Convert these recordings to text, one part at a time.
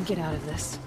get out of this.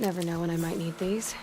Never know when I might need these.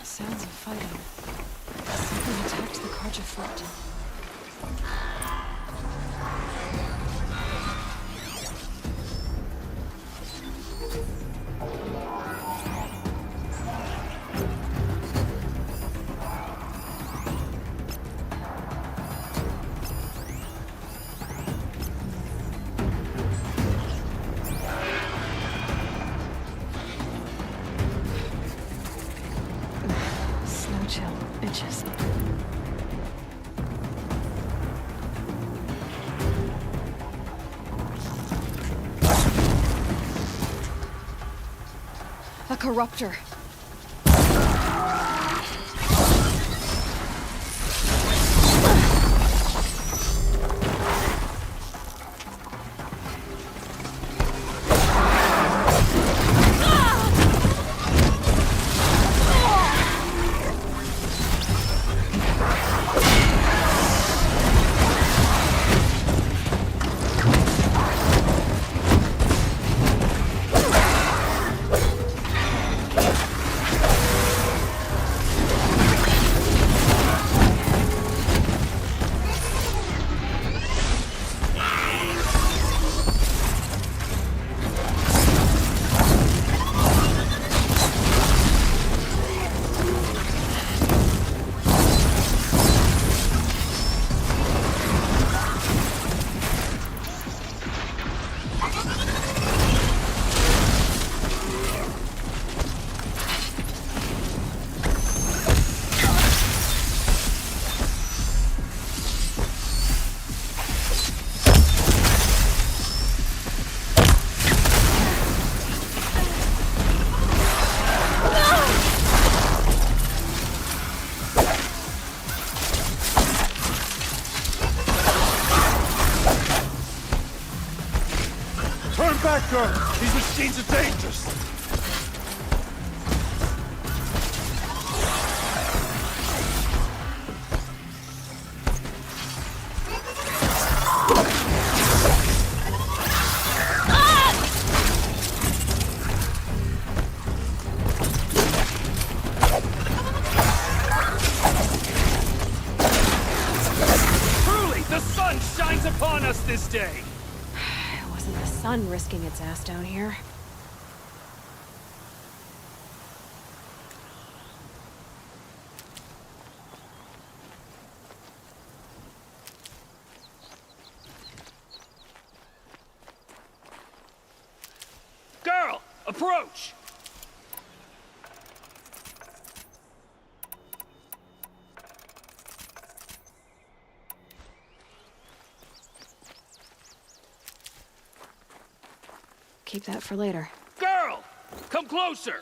Sounds of fighting. Something attacked the crutch afoot. Snow chill, itches. A corruptor. back, girl! These machines are dangerous! Truly, the sun shines upon us this day! It wasn't the sun risking its ass down here. Girl, approach! Keep that for later. Girl! Come closer!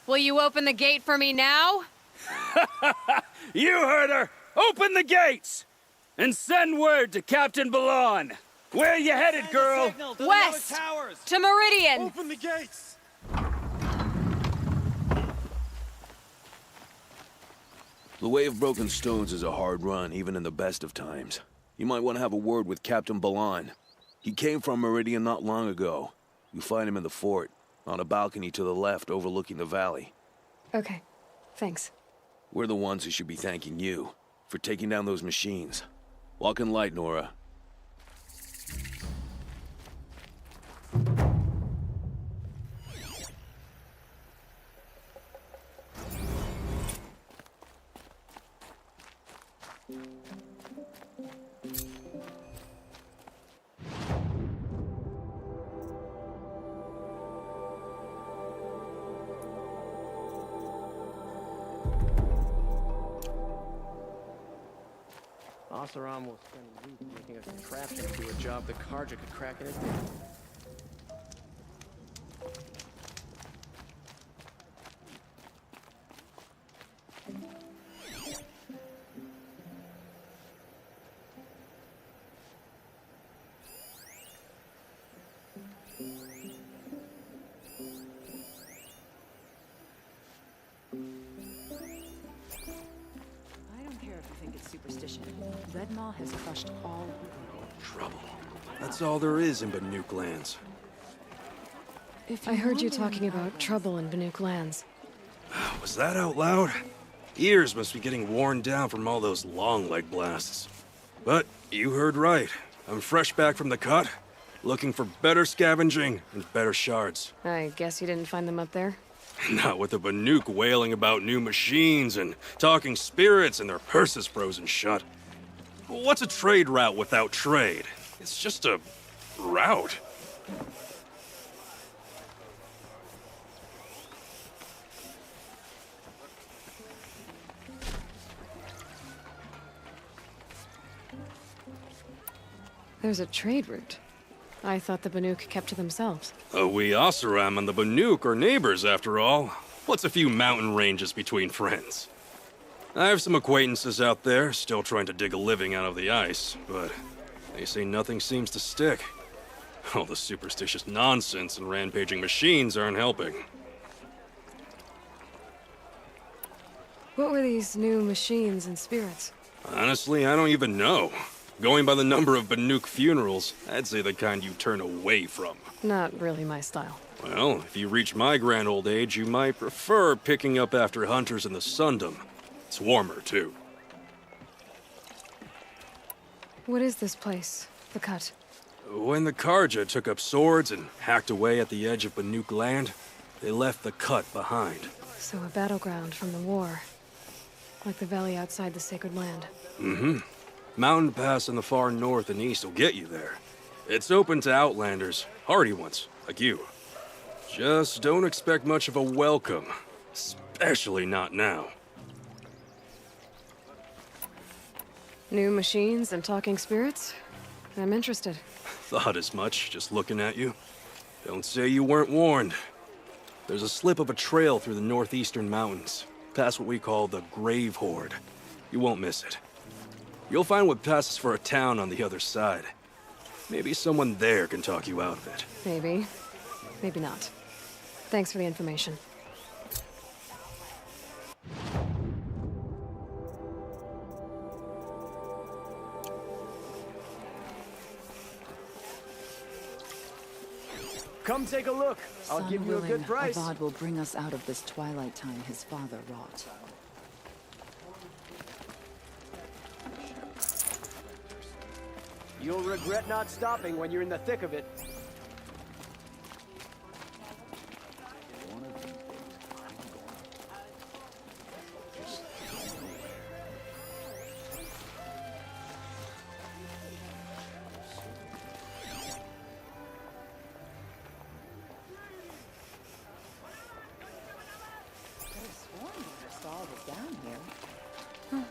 Will you open the gate for me now? You heard her! Open the gates! And send word to Captain Balon! Where you headed, girl? West! To Meridian! Open the gates! The Way of Broken Stones is a hard run, even in the best of times. You might want to have a word with Captain Balon. He came from Meridian not long ago. You find him in the fort, on a balcony to the left overlooking the valley. Okay, thanks. We're the ones who should be thanking you for taking down those machines. Walk in light, Nora. Oseram will spend weeks making a contraption to do a job the Karja could crack in a day. I don't care if you think it's superstition. Red Maw has crushed all. Trouble. That's all there is in Banuk lands. I heard you talking about trouble in Banuk lands. Was that out loud? Ears must be getting worn down from all those long leg blasts. But you heard right. I'm fresh back from the cut, looking for better scavenging and better shards. I guess you didn't find them up there? Not with the Banuk wailing about new machines and talking spirits and their purses frozen shut. What's a trade route without trade? It's just a route. There's a trade route. I thought the Banuk kept to themselves. We Oseram and the Banuk are neighbors, after all. What's a few mountain ranges between friends? I have some acquaintances out there, still trying to dig a living out of the ice, but they say nothing seems to stick. All the superstitious nonsense and rampaging machines aren't helping. What were these new machines and spirits? Honestly, I don't even know. Going by the number of Banuk funerals, I'd say the kind you turn away from. Not really my style. Well, if you reach my grand old age, you might prefer picking up after hunters in the Sundom. It's warmer, too. What is this place? The Cut? When the Karja took up swords and hacked away at the edge of Banuk land, they left the Cut behind. So a battleground from the war. Like the valley outside the Sacred Land. Mm-hmm. Mountain Pass in the far north and east will get you there. It's open to outlanders, hardy ones, like you. Just don't expect much of a welcome, especially not now. New machines and talking spirits? I'm interested. Thought as much, just looking at you. Don't say you weren't warned. There's a slip of a trail through the northeastern mountains, past what we call the Grave Horde. You won't miss it. You'll find what passes for a town on the other side. Maybe someone there can talk you out of it. Maybe. Maybe not. Thanks for the information. Come take a look. I'll Sun give you a willing, good price. Avad will bring us out of this twilight time his father wrought. You'll regret not stopping when you're in the thick of it. Down here. Oh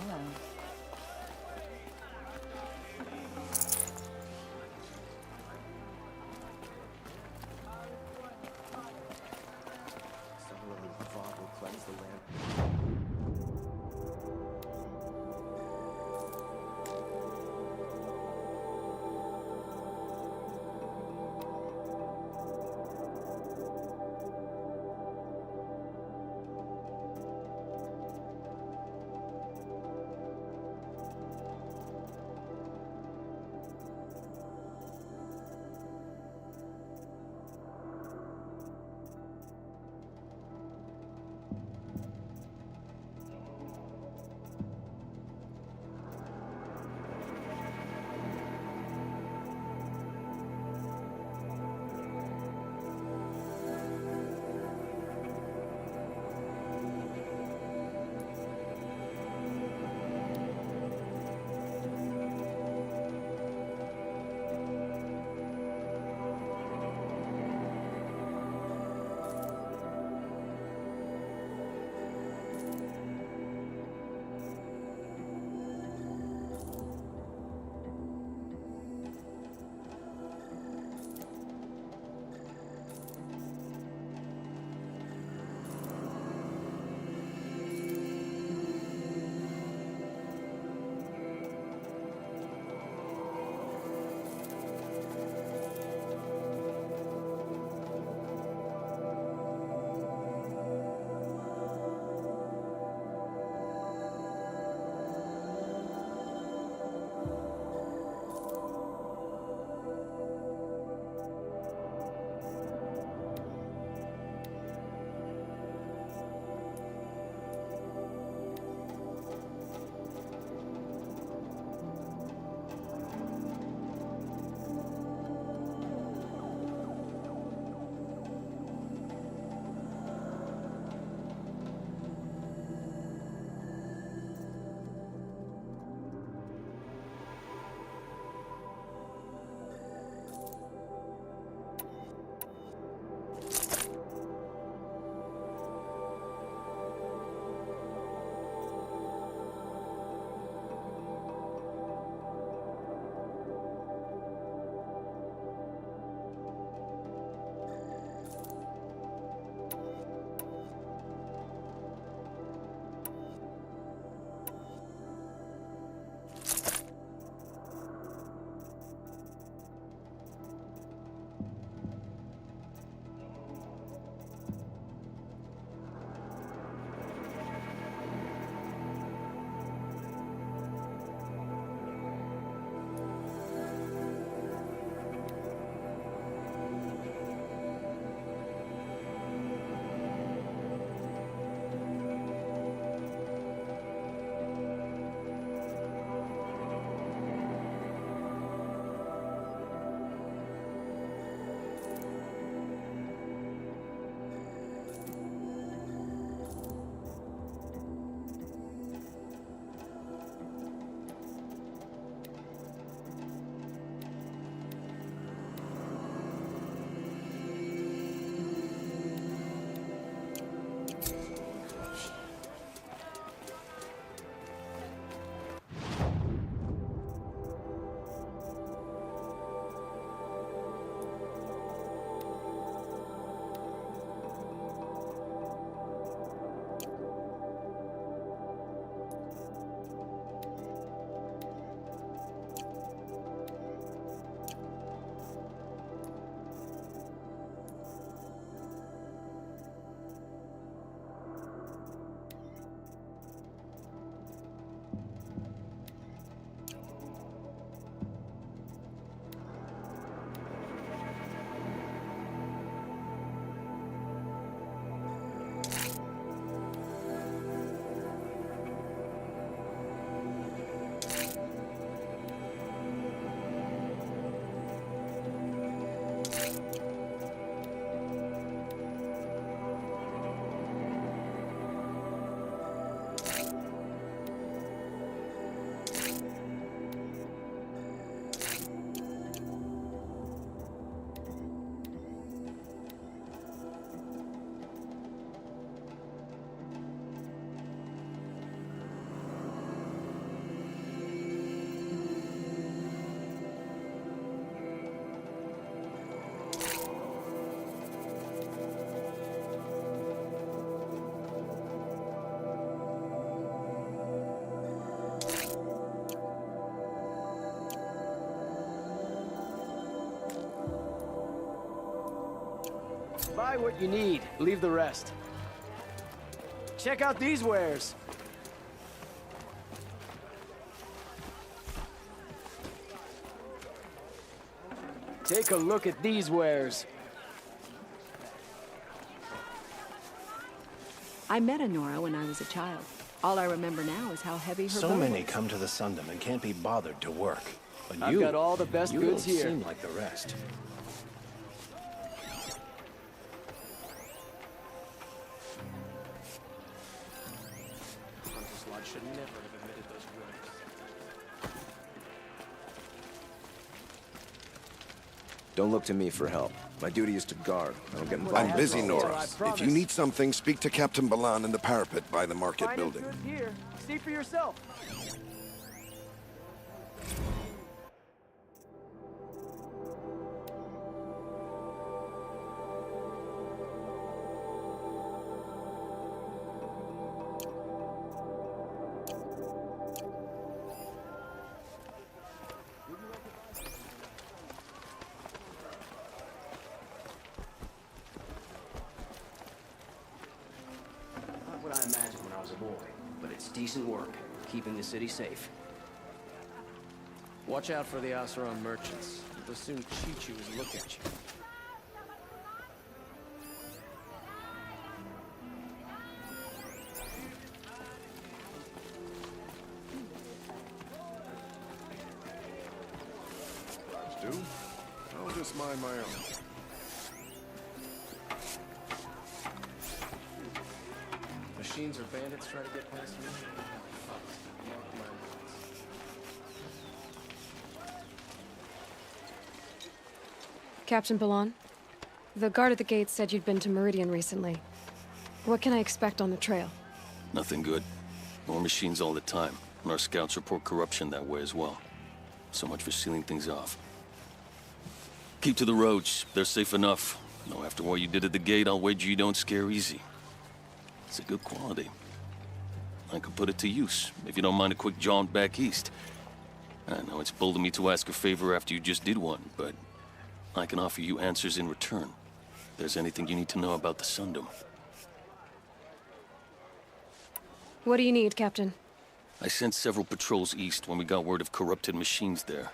well. Buy what you need, leave the rest. Check out these wares. Take a look at these wares. I met Honora when I was a child. All I remember now is how heavy her So bow many was. come to the Sundom and can't be bothered to work. But I've you, got all the best you goods don't here. seem like the rest. Hunter's Lodge should never have admitted those wares. Don't look to me for help. My duty is to guard. I don't get involved. I'm busy, I Nora. promise. If you need something, speak to Captain Balan in the parapet by the market Finding building. good gear. See for yourself. Not what I imagined when I was a boy, but it's decent work, keeping the city safe. Watch out for the Asaron merchants. They'll soon cheat you as look at you. Do? I'll just mind my own. Machines or bandits try to get past me? Mark my words. Captain Balan, the guard at the gate said you'd been to Meridian recently. What can I expect on the trail? Nothing good. More machines all the time, and our scouts report corruption that way as well. So much for sealing things off. Keep to the roads. They're safe enough. Though after what you did at the gate, I'll wager you don't scare easy. It's a good quality. I could put it to use, if you don't mind a quick jaunt back east. I know it's bold of me to ask a favor after you just did one, but I can offer you answers in return. If there's anything you need to know about the Sundom. What do you need, Captain? I sent several patrols east when we got word of corrupted machines there.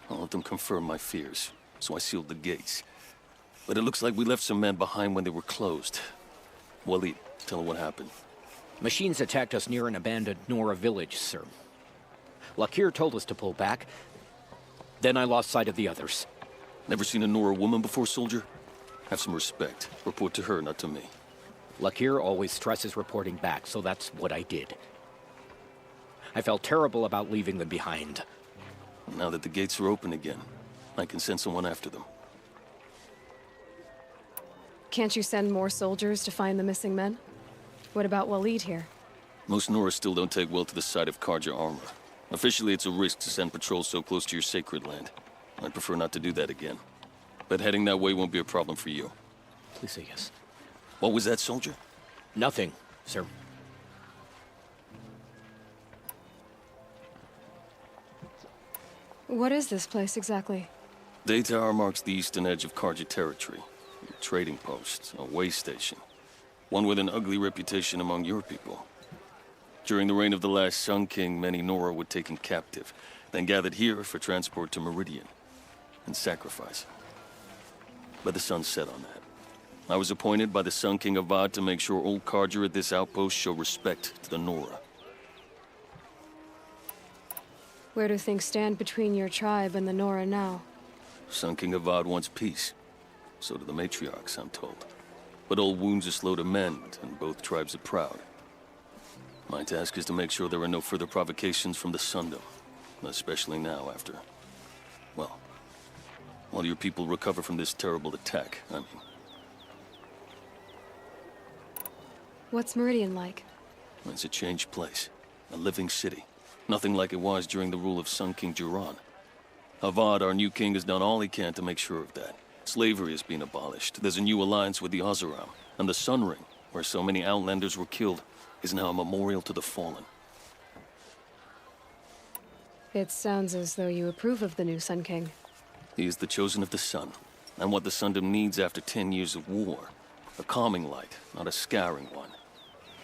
All of them confirmed my fears, so I sealed the gates. But it looks like we left some men behind when they were closed. Waleed, tell her what happened. Machines attacked us near an abandoned Nora village, sir. Lakir told us to pull back. Then I lost sight of the others. Never seen a Nora woman before, soldier? Have some respect. Report to her, not to me. Lakir always stresses reporting back, so that's what I did. I felt terrible about leaving them behind. Now that the gates are open again, I can send someone after them. Can't you send more soldiers to find the missing men? What about Waleed here? Most Nora still don't take well to the sight of Karja armor. Officially, it's a risk to send patrols so close to your sacred land. I'd prefer not to do that again. But heading that way won't be a problem for you. Please say yes. What was that, soldier? Nothing, sir. What is this place exactly? Day Tower marks the eastern edge of Karja territory. A trading post, a way station. One with an ugly reputation among your people. During the reign of the last Sun King, many Nora were taken captive, then gathered here for transport to Meridian, and sacrifice. But the sun set on that. I was appointed by the Sun King Avad to make sure old Karja at this outpost show respect to the Nora. Where do things stand between your tribe and the Nora now? Sun King Avad wants peace. So do the matriarchs, I'm told. But old wounds are slow to mend, and both tribes are proud. My task is to make sure there are no further provocations from the Sundom. Especially now after... well, while your people recover from this terrible attack, I mean. What's Meridian like? It's a changed place. A living city. Nothing like it was during the rule of Sun King Duran. Avad, our new king, has done all he can to make sure of that. Slavery has been abolished. There's a new alliance with the Oseram. And the Sun Ring, where so many Outlanders were killed, is now a memorial to the fallen. It sounds as though you approve of the new Sun King. He is the chosen of the Sun. and what the Sundom needs after 10 years of war. A calming light, not a scouring one.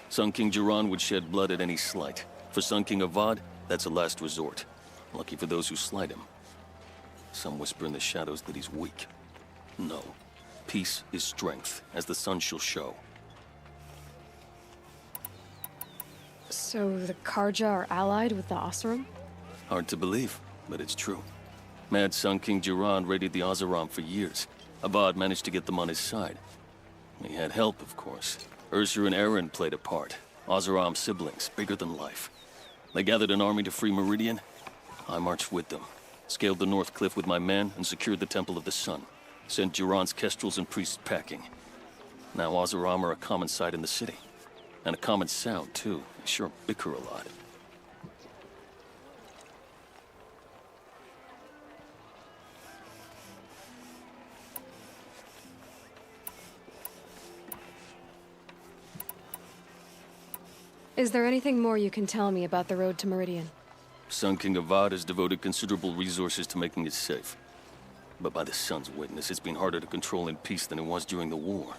Sun King Jiran would shed blood at any slight. For Sun King Avad, that's a last resort. Lucky for those who slight him. Some whisper in the shadows that he's weak. No. Peace is strength, as the sun shall show. So the Karja are allied with the Oseram? Hard to believe, but it's true. Mad Sun King Jiran raided the Oseram for years. Avad managed to get them on his side. He had help, of course. Ursur and Eren played a part. Oseram siblings, bigger than life. They gathered an army to free Meridian. I marched with them. Scaled the North Cliff with my men and secured the Temple of the Sun. Sent Jiran's kestrels and priests packing. Now Oseram are a common sight in the city. And a common sound, too. They sure bicker a lot. Is there anything more you can tell me about the road to Meridian? Sun King Avad has devoted considerable resources to making it safe. But by the Sun's witness, it's been harder to control in peace than it was during the war.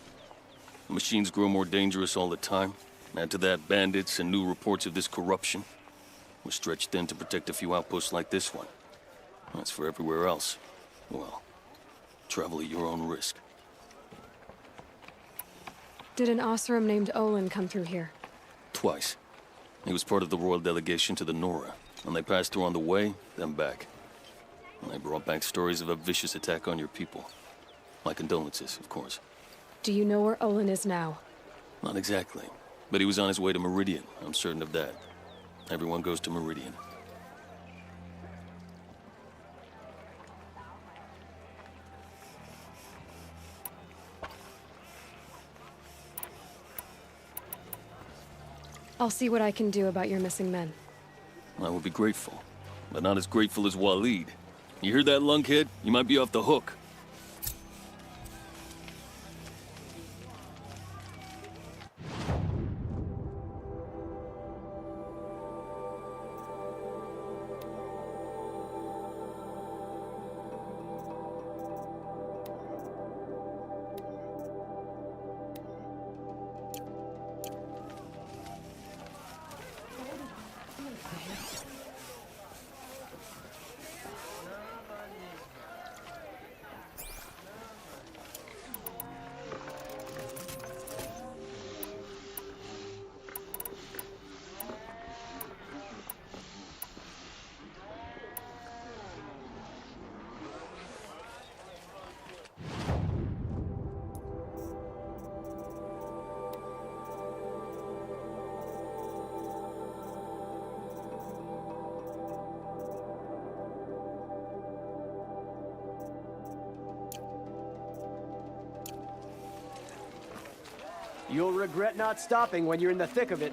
The machines grow more dangerous all the time. Add to that bandits and new reports of this corruption. We're stretched thin to protect a few outposts like this one. As for everywhere else, well, travel at your own risk. Did an Oseram named Olin come through here? Twice. He was part of the royal delegation to the Nora, and they passed through on the way, then back. And they brought back stories of a vicious attack on your people. My condolences, of course. Do you know where Olin is now? Not exactly, but he was on his way to Meridian, I'm certain of that. Everyone goes to Meridian. I'll see what I can do about your missing men. I would be grateful, but not as grateful as Waleed. You hear that, lunkhead? You might be off the hook. You'll regret not stopping when you're in the thick of it.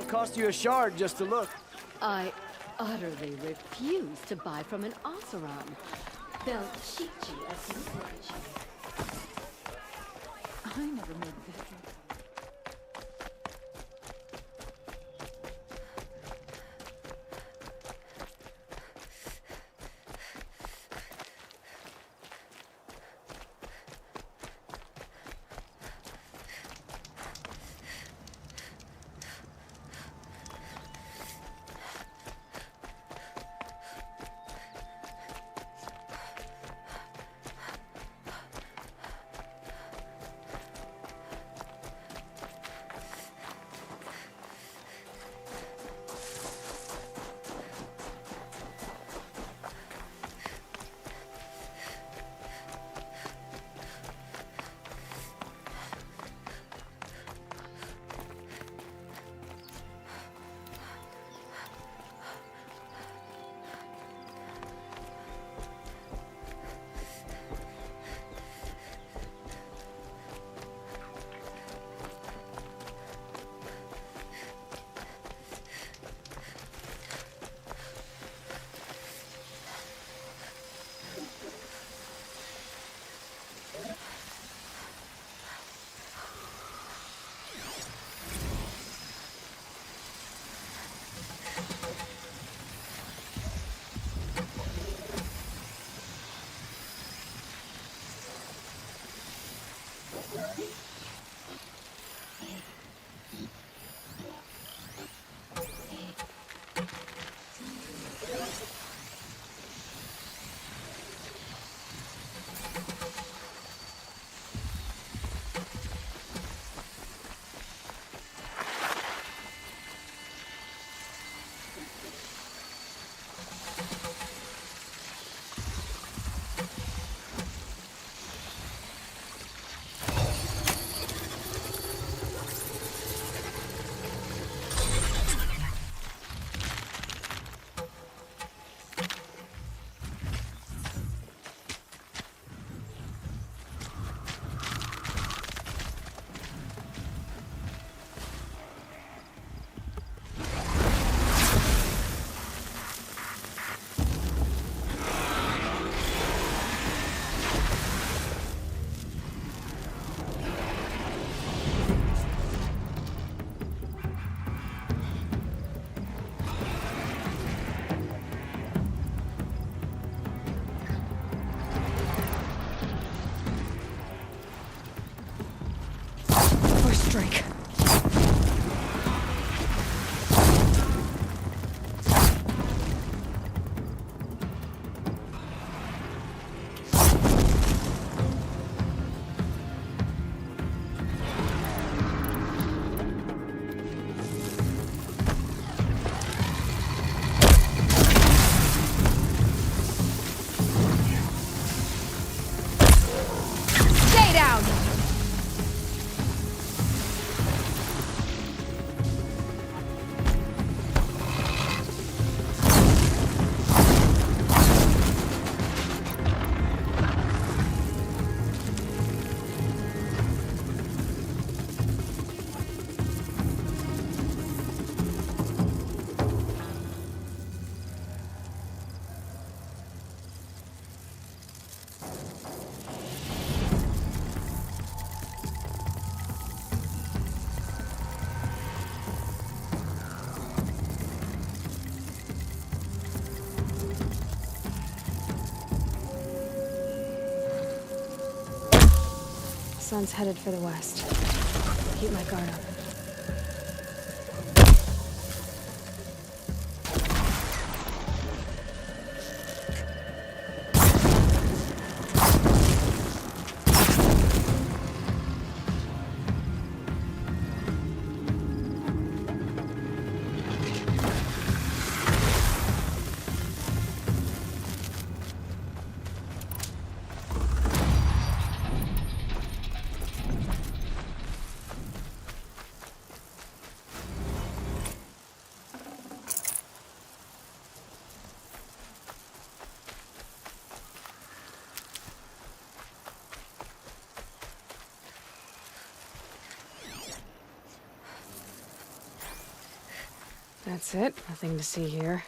cost you a shard just to look. I utterly refuse to buy from an Oseram. They'll cheat you as you watch. I never made this. Drake. Stay down! Sun's headed for the west. Keep my guard up. That's it. Nothing to see here.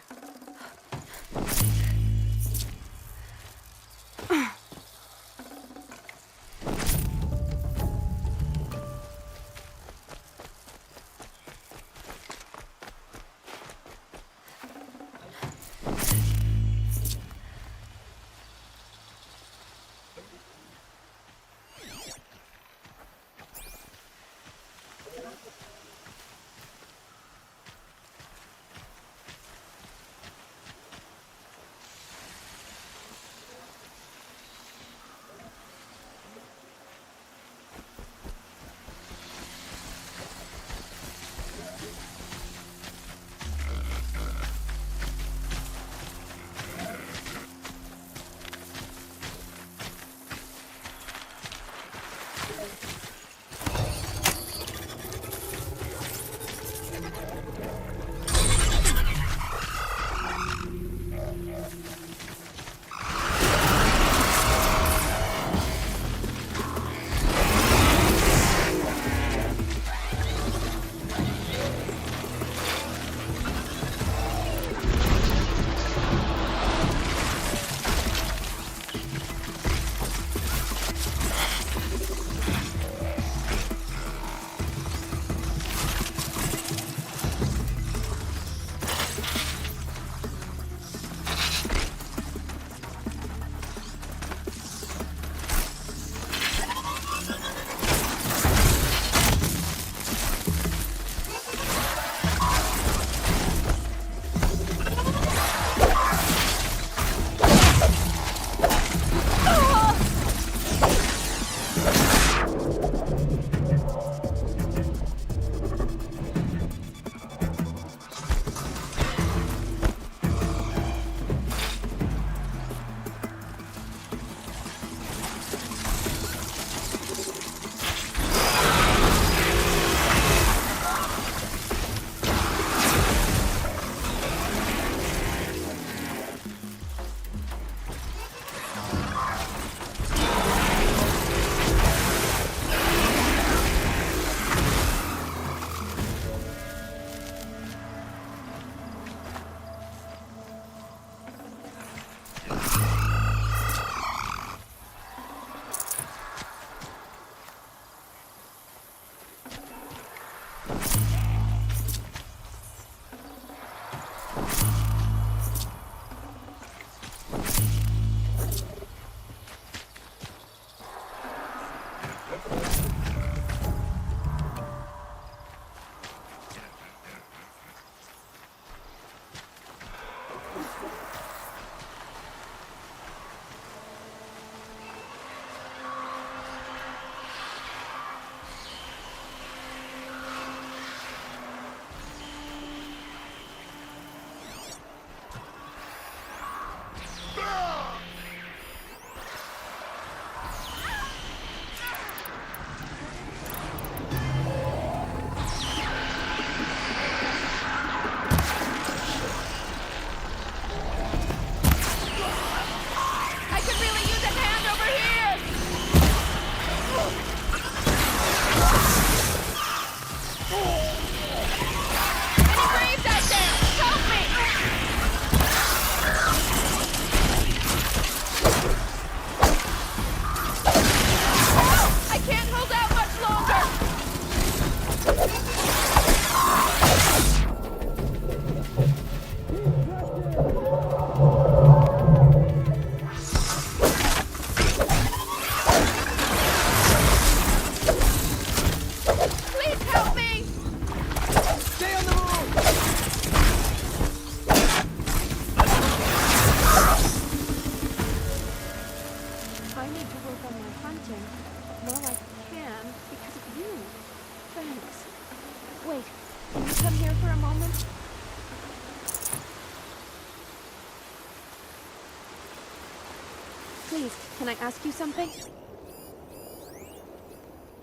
Please, can I ask you something?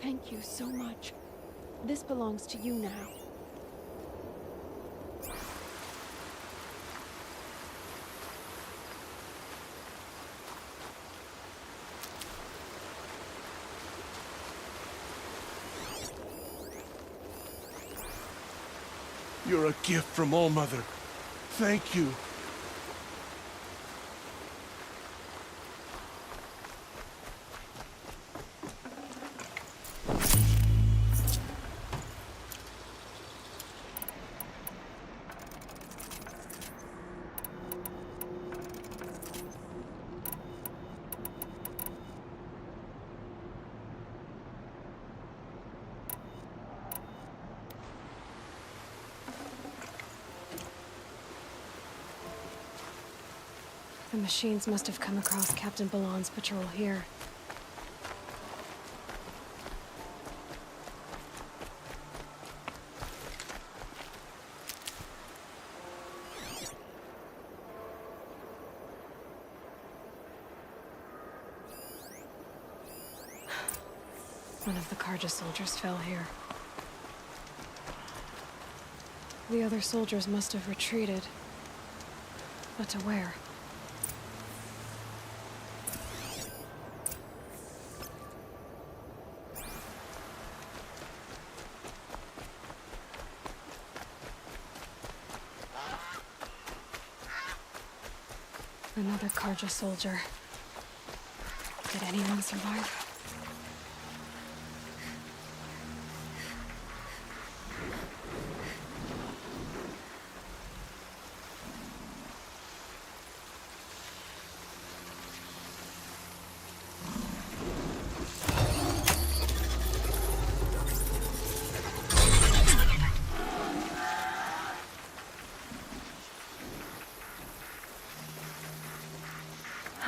Thank you so much. This belongs to you now. You're a gift from All Mother. Thank you. The machines must have come across Captain Ballon's patrol here. One of the Karja soldiers fell here. The other soldiers must have retreated. But to where? Another Karja soldier. Did anyone survive?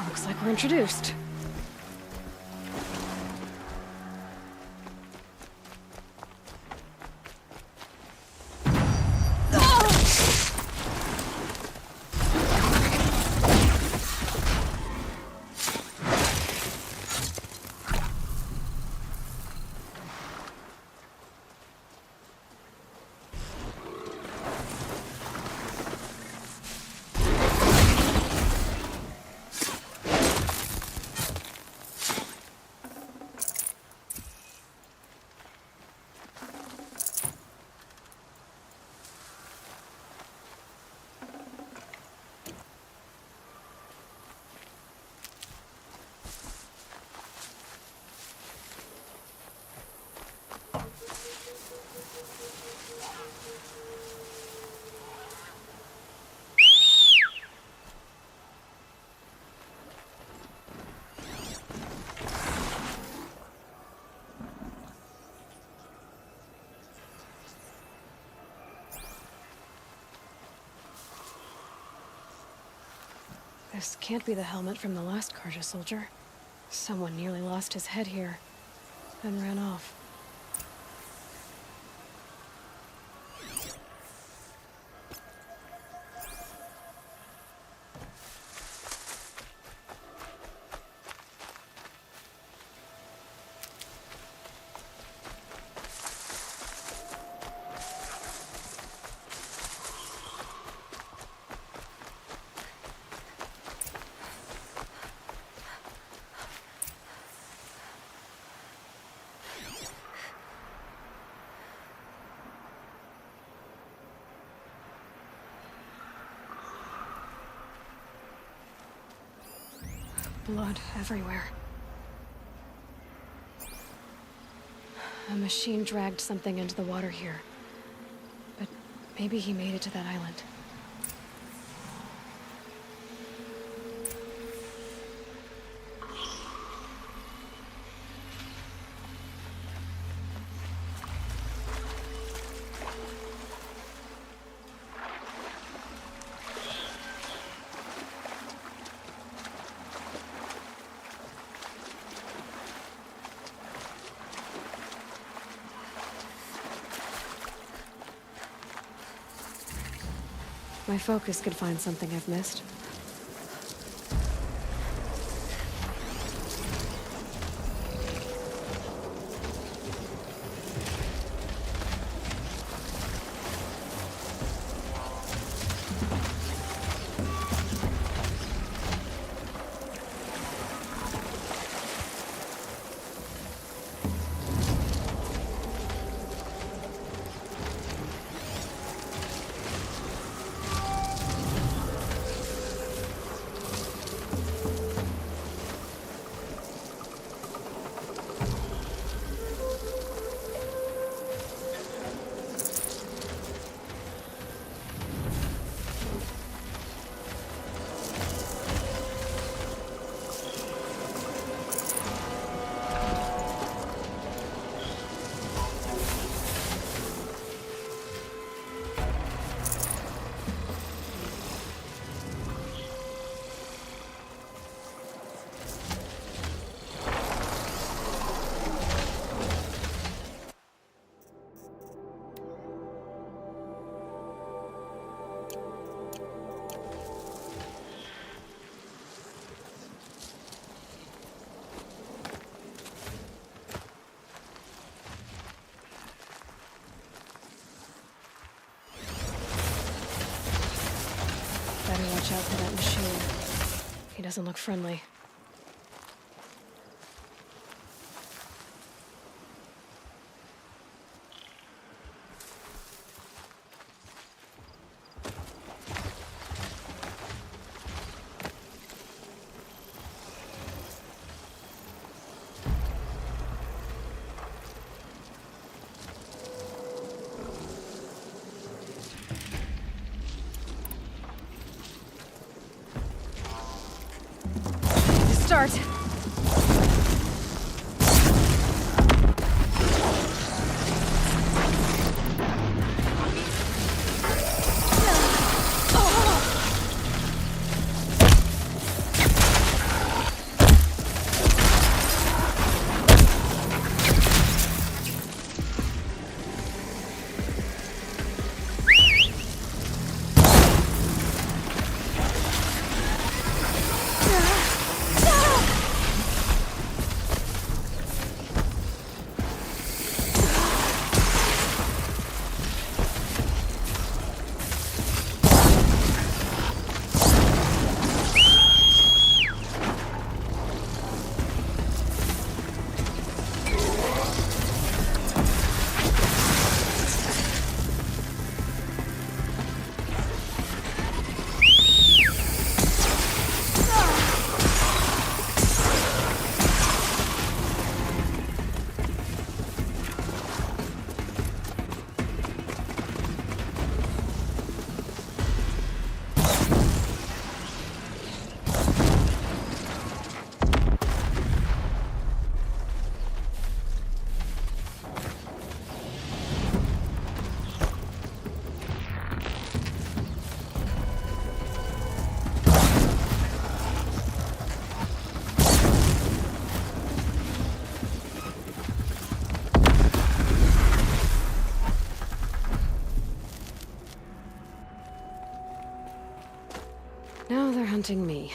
Looks like we're introduced. This can't be the helmet from the last Karja soldier. Someone nearly lost his head here, then ran off. Blood everywhere. A machine dragged something into the water here. But maybe he made it to that island. My focus could find something I've missed. better watch out for that machine. He doesn't look friendly. Start. Now they're hunting me.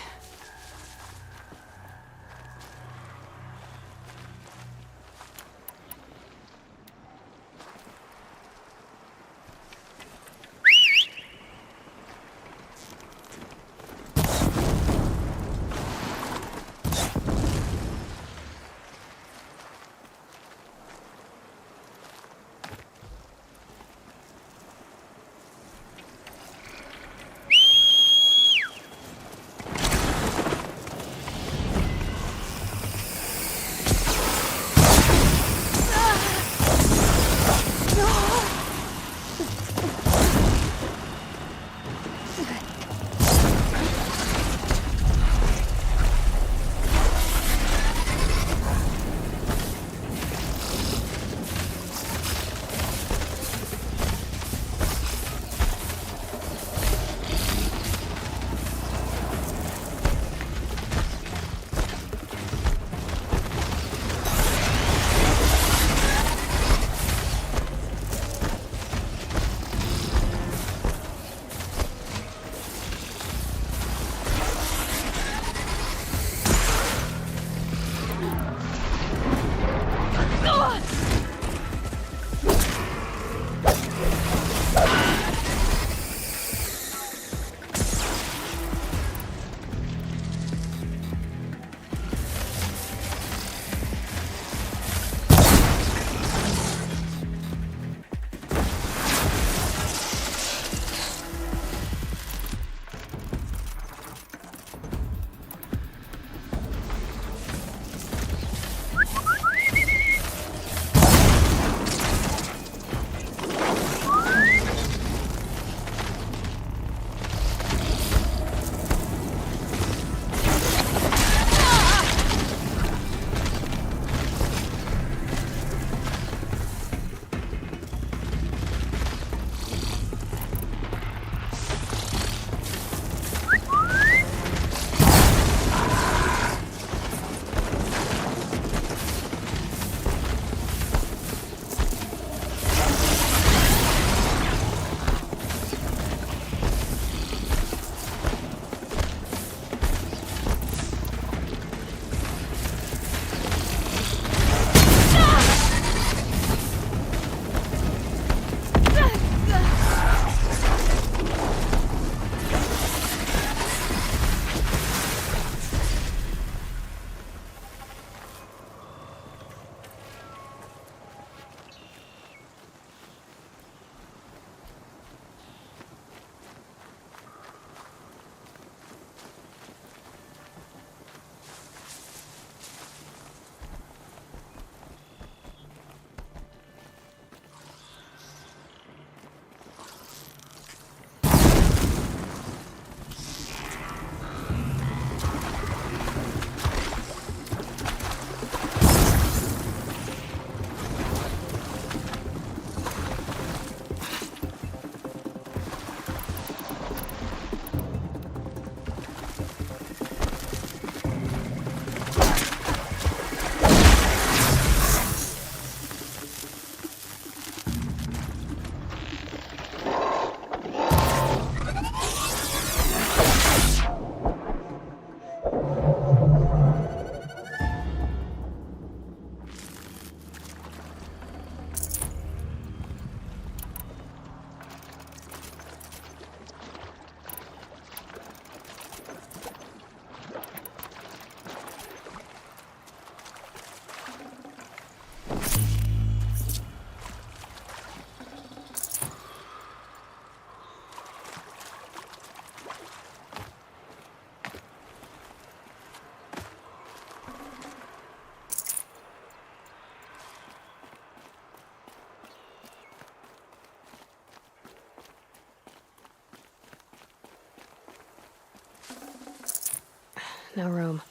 No room.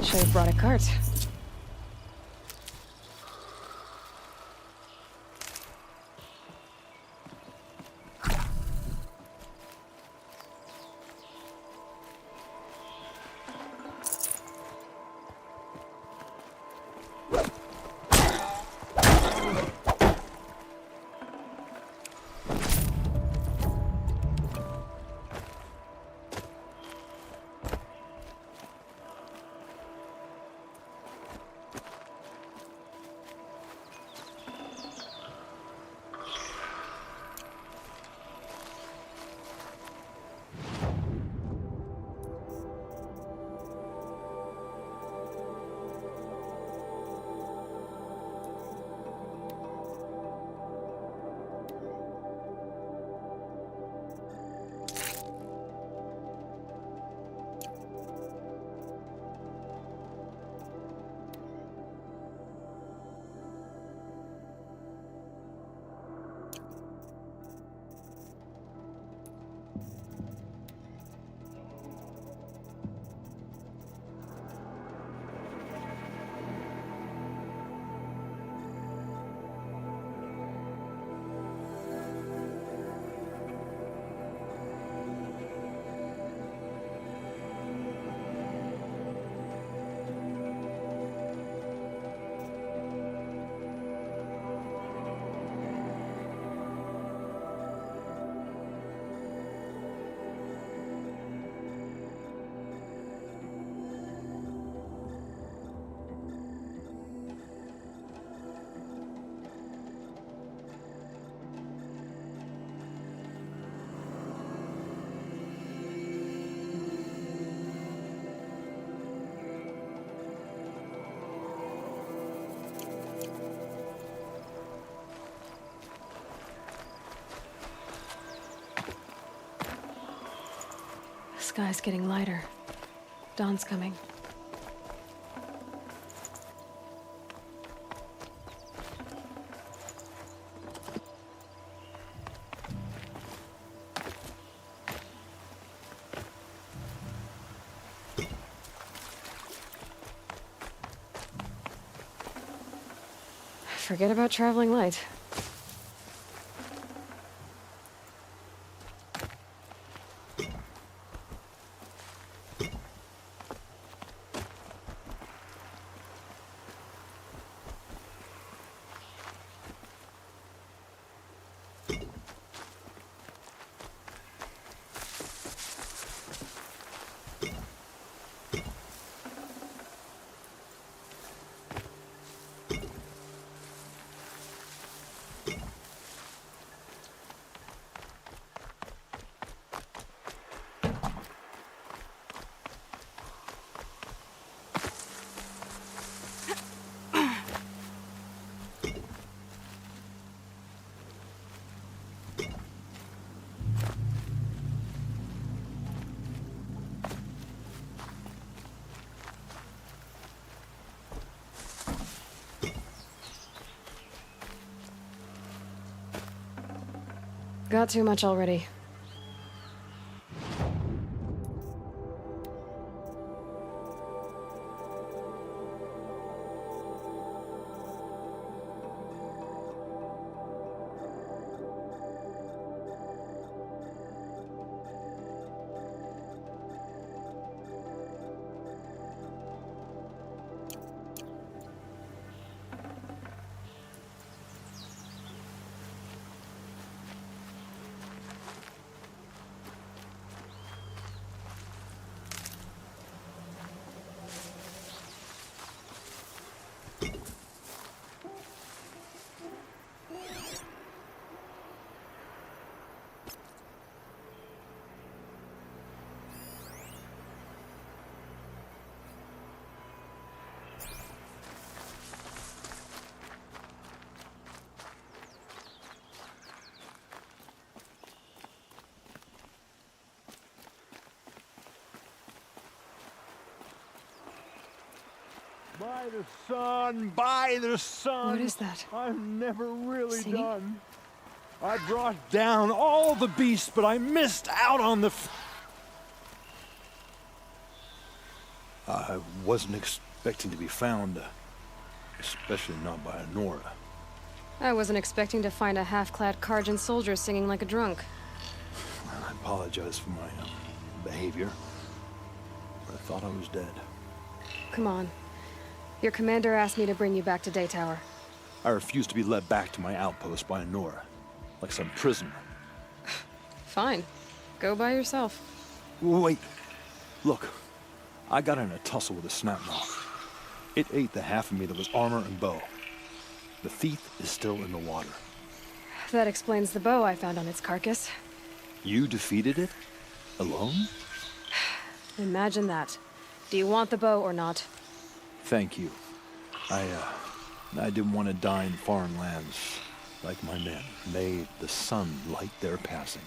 Should have brought a cart. The sky's getting lighter. Dawn's coming. Forget about traveling light. Got too much already. By the sun, by the sun. What is that? I'm never really Singing? done. I brought down all the beasts, but I missed out on the... I wasn't expecting to be found, especially not by Nora. I wasn't expecting to find a half-clad Karjan soldier singing like a drunk. I apologize for my behavior. I thought I was dead. Come on. Your commander asked me to bring you back to Daytower. I refused to be led back to my outpost by Nora, like some prisoner. Fine. Go by yourself. Wait. Look. I got in a tussle with a snapmaw. It ate the half of me that was armor and bow. The thief is still in the water. That explains the bow I found on its carcass. You defeated it? Alone? Imagine that. Do you want the bow or not? Thank you. I didn't want to die in foreign lands, like my men. May the sun light their passing.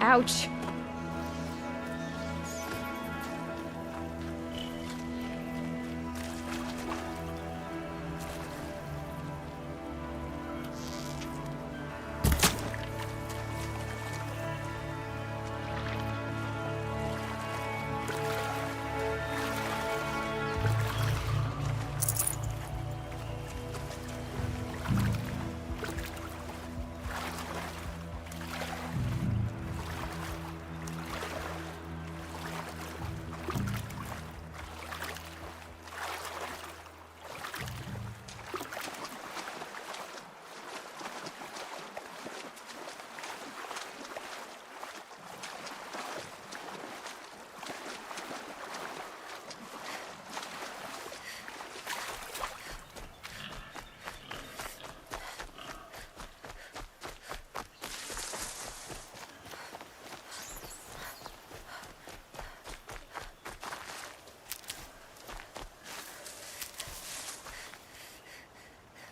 Ouch.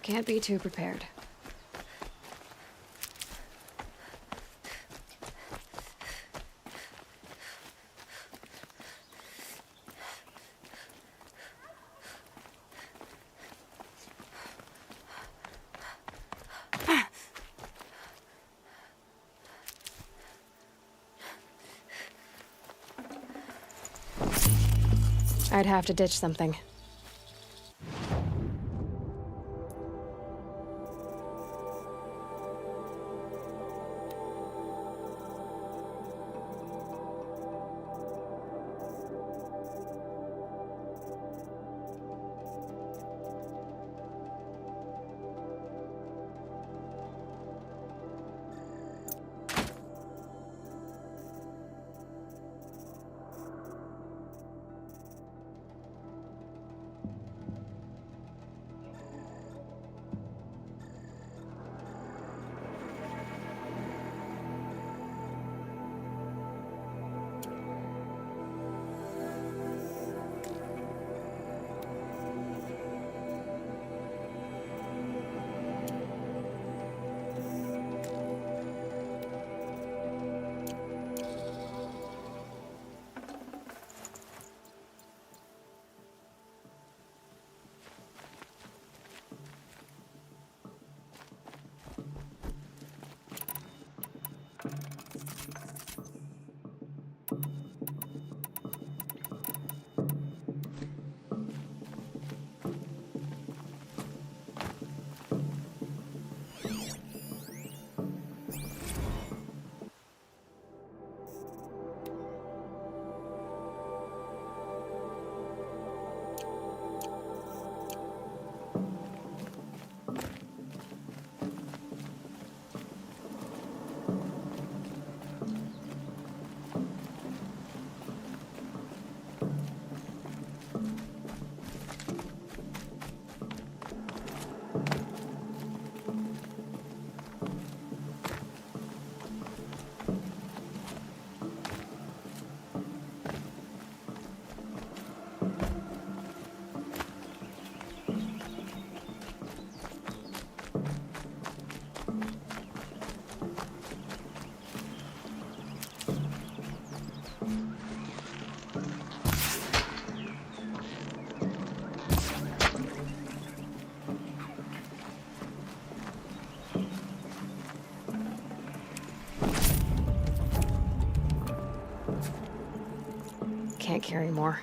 Can't be too prepared. I'd have to ditch something. can't carry more.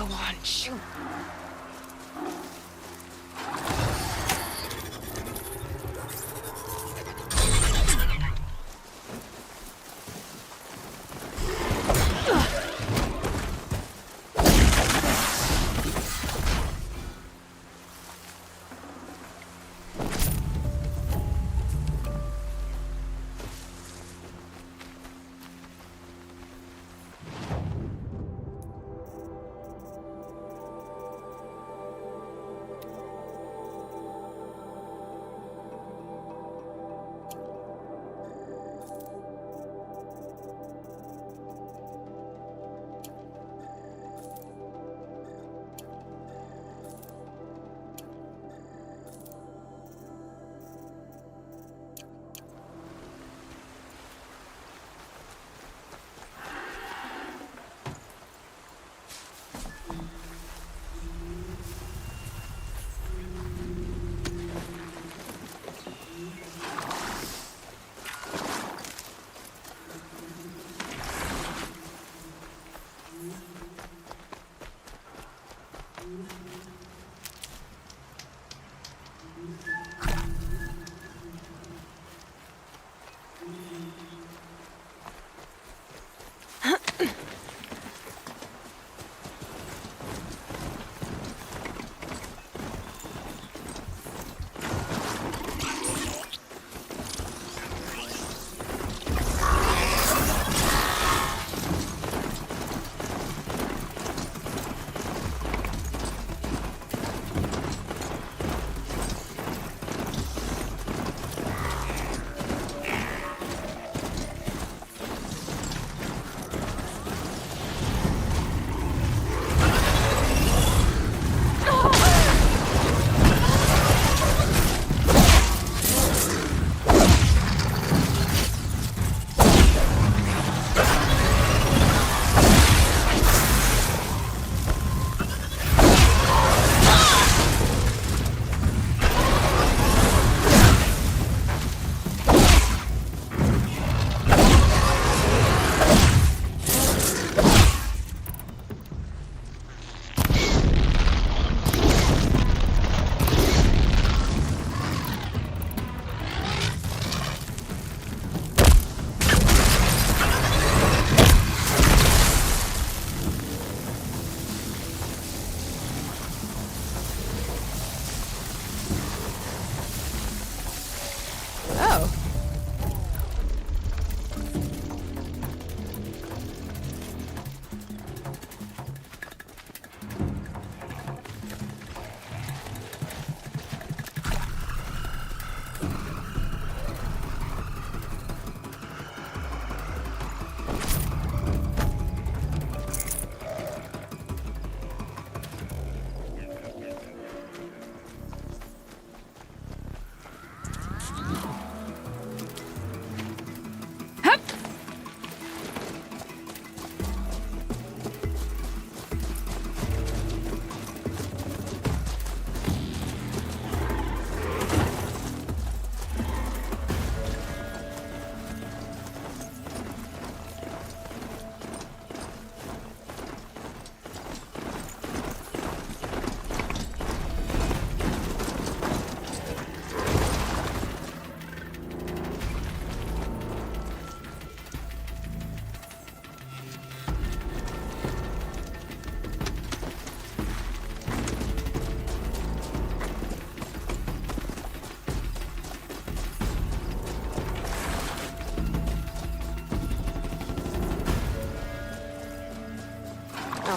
Go on, shoot.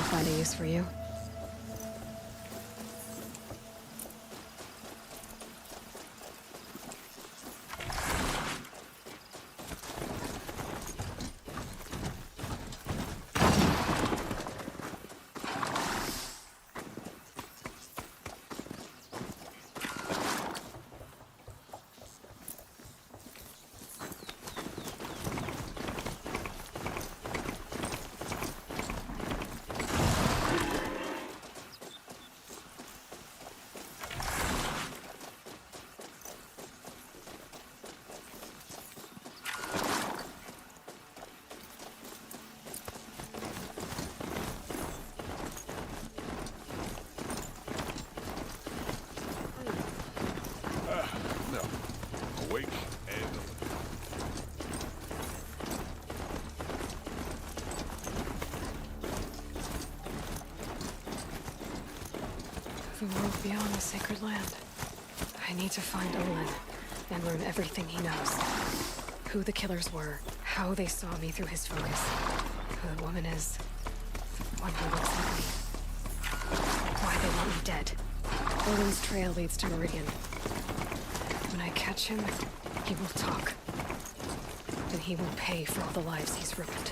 find a use for you. Awake and The world beyond the sacred land. I need to find Olin and learn everything he knows. Who the killers were, how they saw me through his focus, who the woman is, the one who looks like me, why they want me dead. Olin's trail leads to Meridian. When I catch him, he will talk. And he will pay for all the lives he's ruined.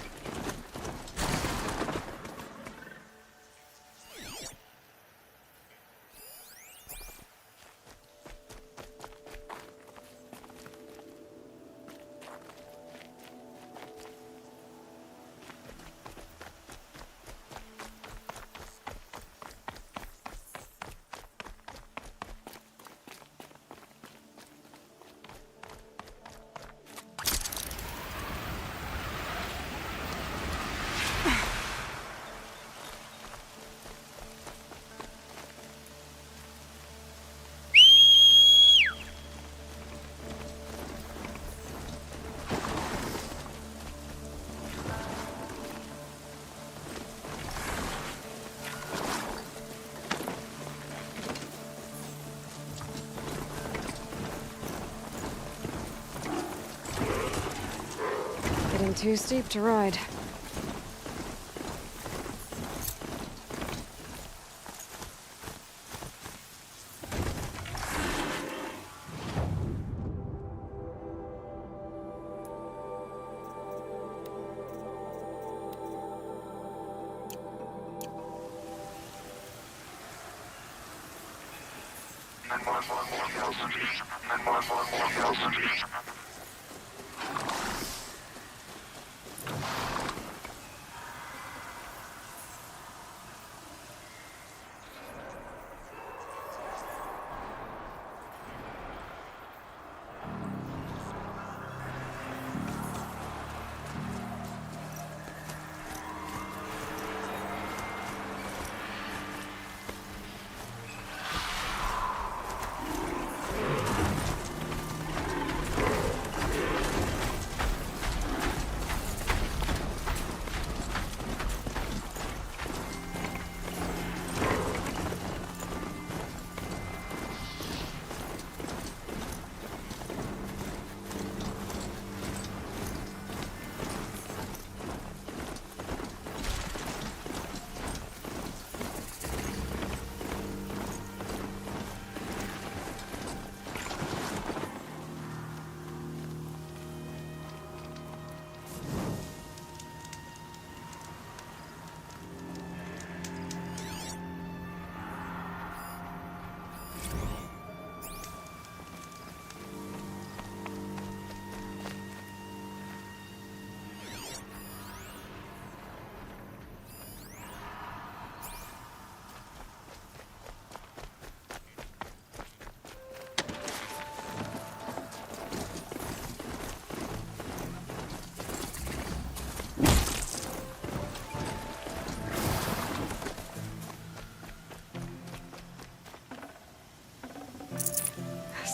Getting too steep to ride.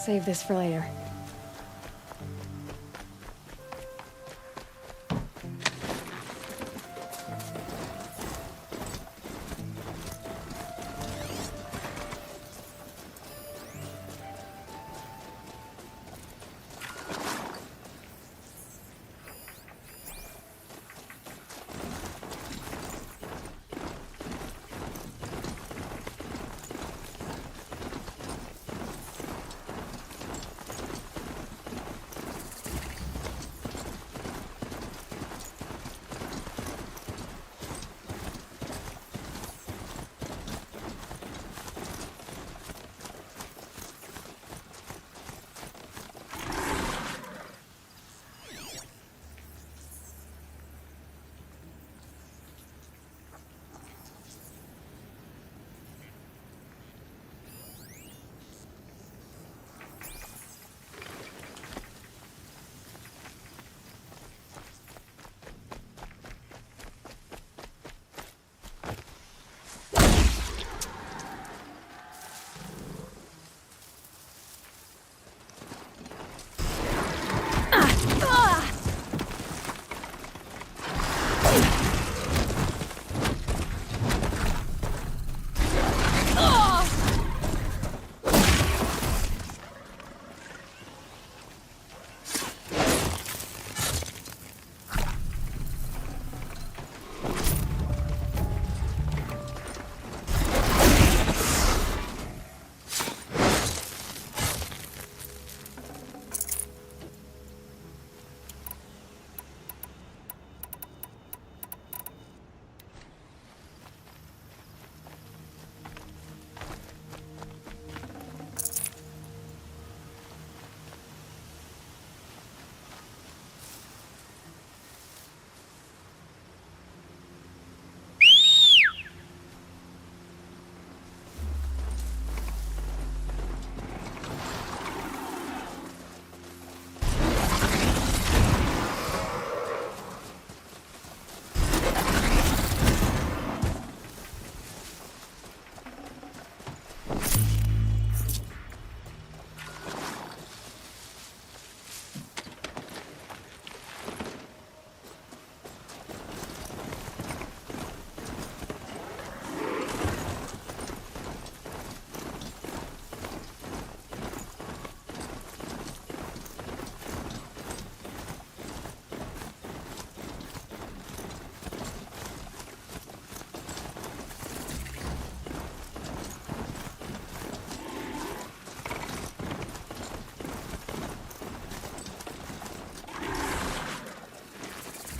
Save this for later.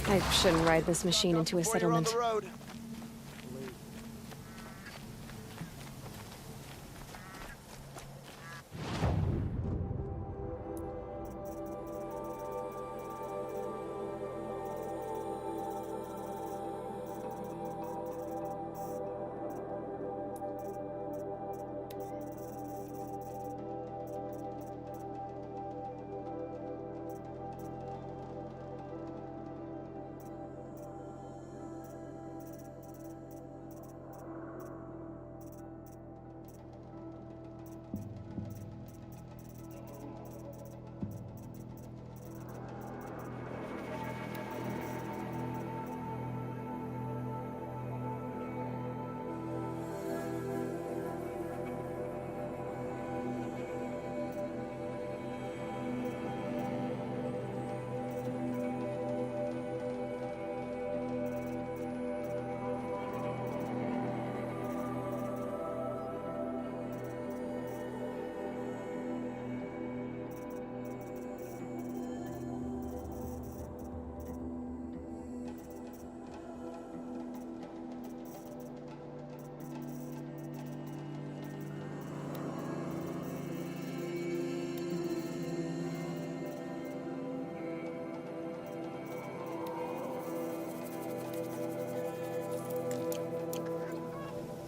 I shouldn't ride this machine into a settlement.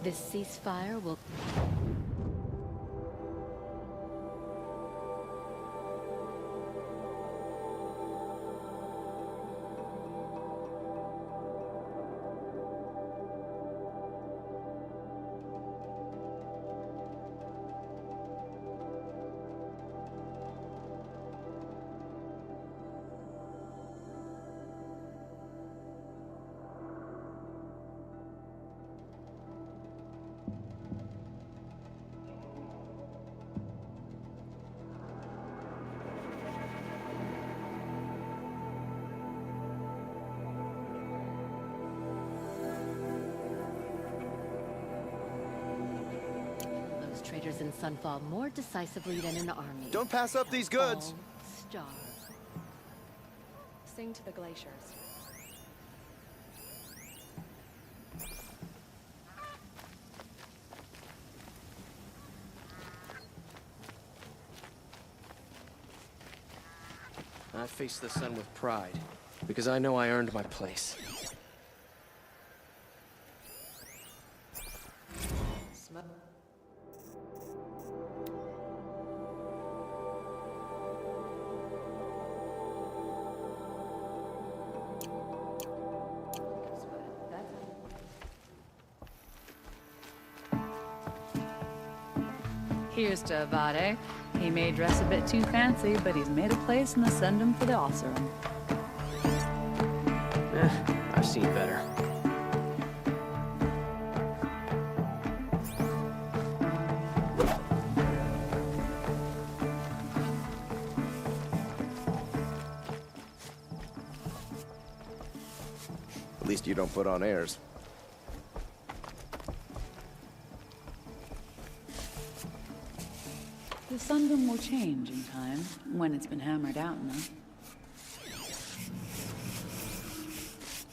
This ceasefire will... Traitors in Sunfall more decisively than an army. Don't pass up these goods! Star. Sing to the glaciers. I face the sun with pride, because I know I earned my place. Here's to Avade. He may dress a bit too fancy, but he's made a place in the Sendum for the Osserum. I've seen better. At least you don't put on airs. The Sundom will change in time, when it's been hammered out enough.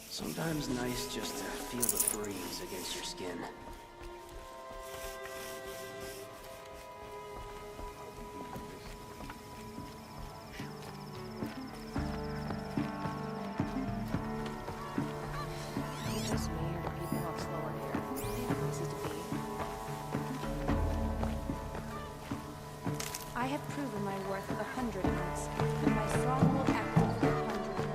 Sometimes nice just to feel the breeze against your skin. Just me or do people walk slower here? They have places to be. I have proven my worth with 100 moves, and my song will echo with 100 more.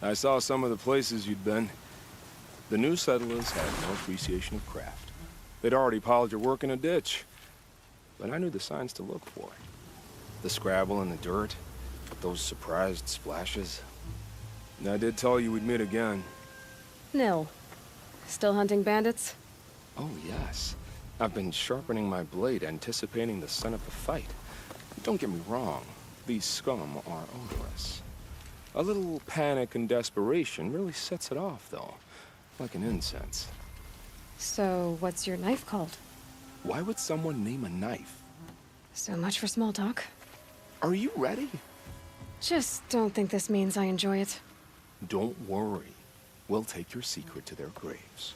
I saw some of the places you'd been. The new settlers had no appreciation of craft. They'd already piled your work in a ditch. But I knew the signs to look for. The scrabble in the dirt, those surprised splashes. And I did tell you we'd meet again. Nil. Still hunting bandits? Oh, yes. I've been sharpening my blade, anticipating the scent of the fight. Don't get me wrong. These scum are odorous. A little panic and desperation really sets it off, though. Like an incense. So, what's your knife called? Why would someone name a knife? So much for small talk. Are you ready? Just don't think this means I enjoy it. Don't worry. We'll take your secret to their graves.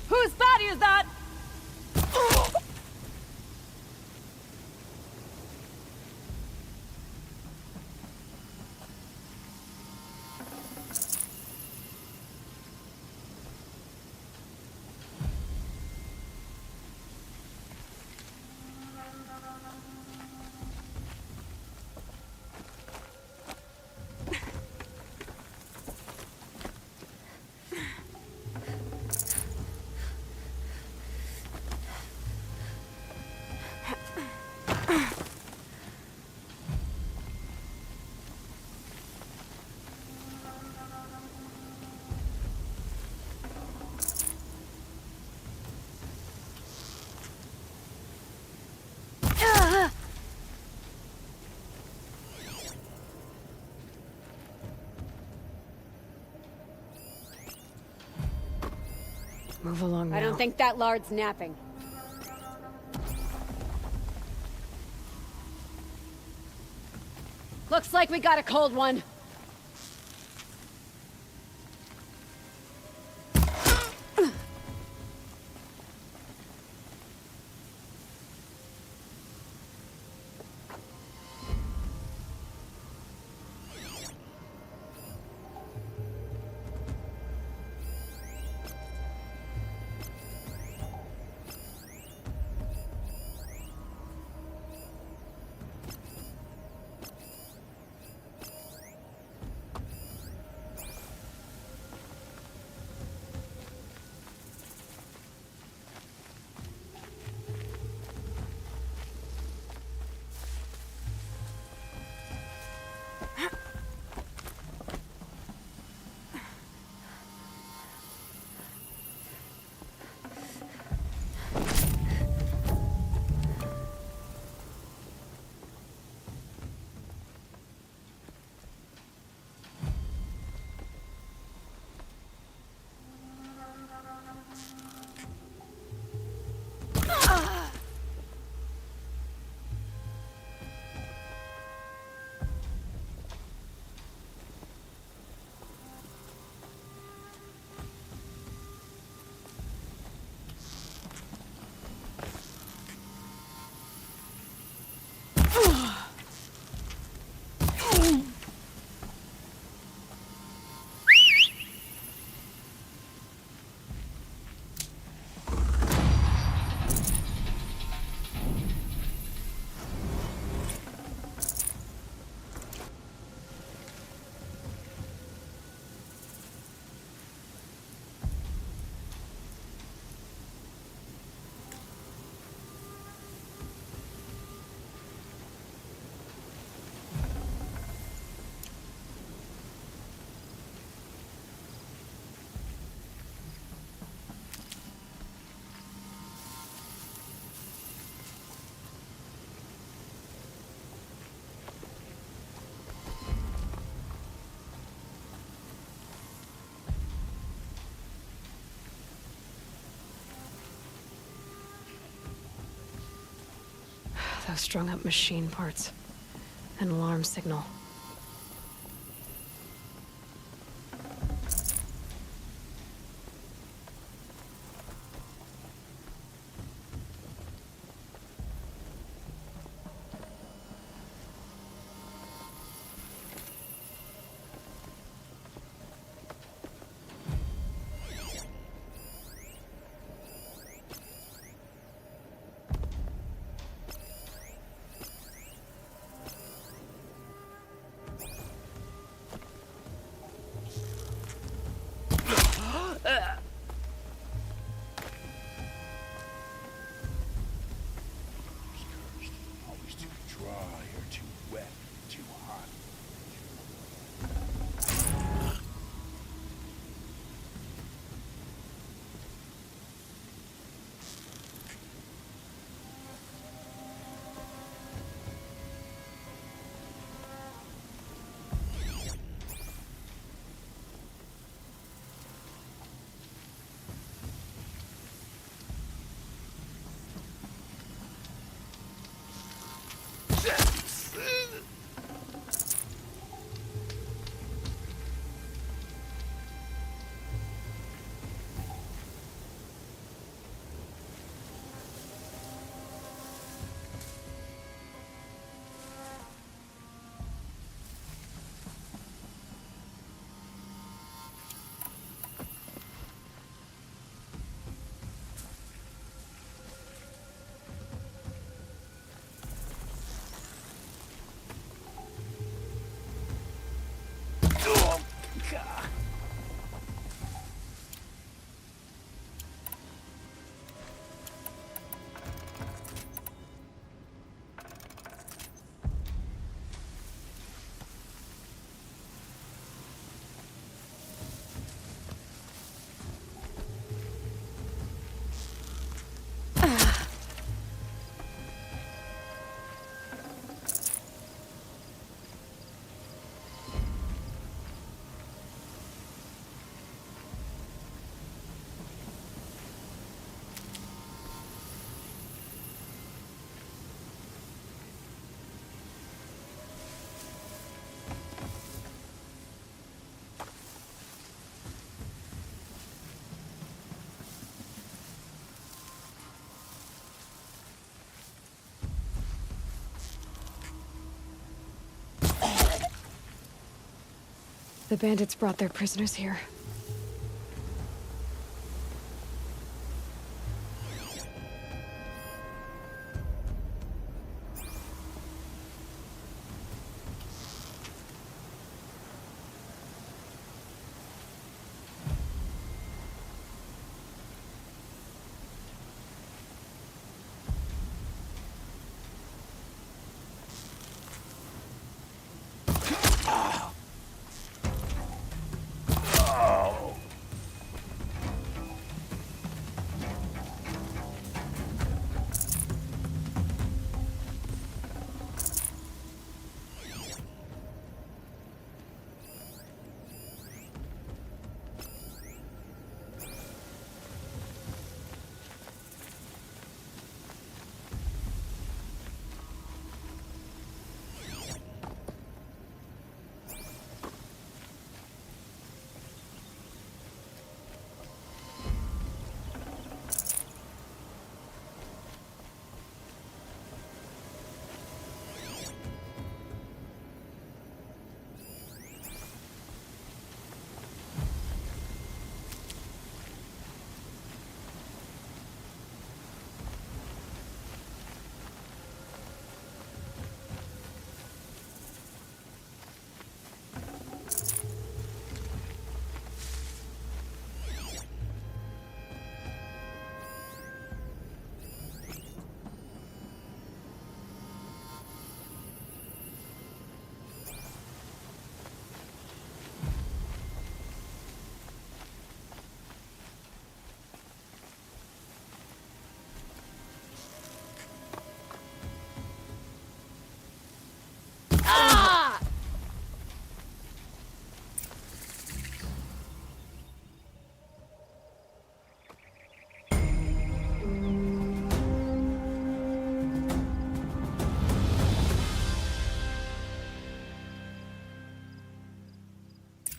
Whose body is that? Move along now. I don't think that lard's napping. Looks like we got a cold one. Those strung up machine parts. An alarm signal. The bandits brought their prisoners here.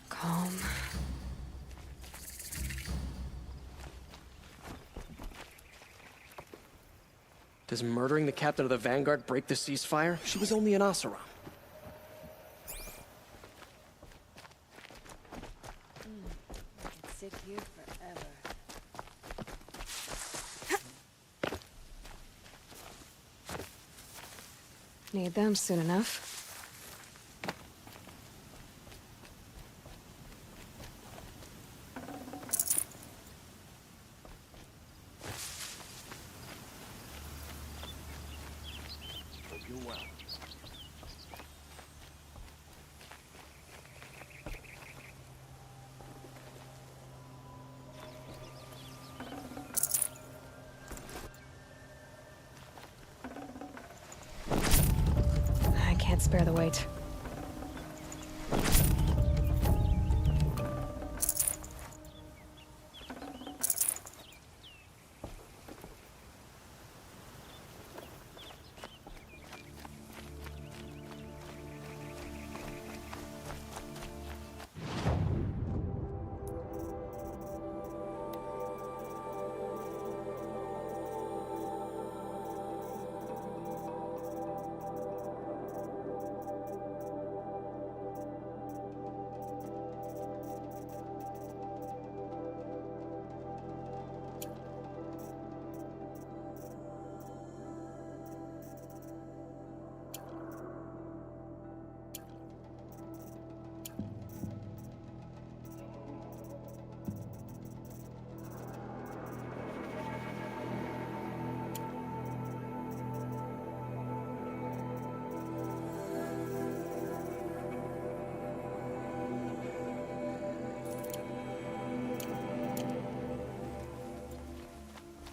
Calm. Does murdering the captain of the Vanguard break the ceasefire? She was only an Oseram. I can sit here forever. Need them soon enough. I can't spare the weight.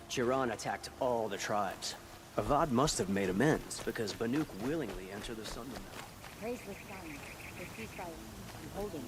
Jiran attacked all the tribes. Avad must have made amends, because Banuk willingly entered the Sundom now. Praise the sun. The ceasefire. I'm holding it.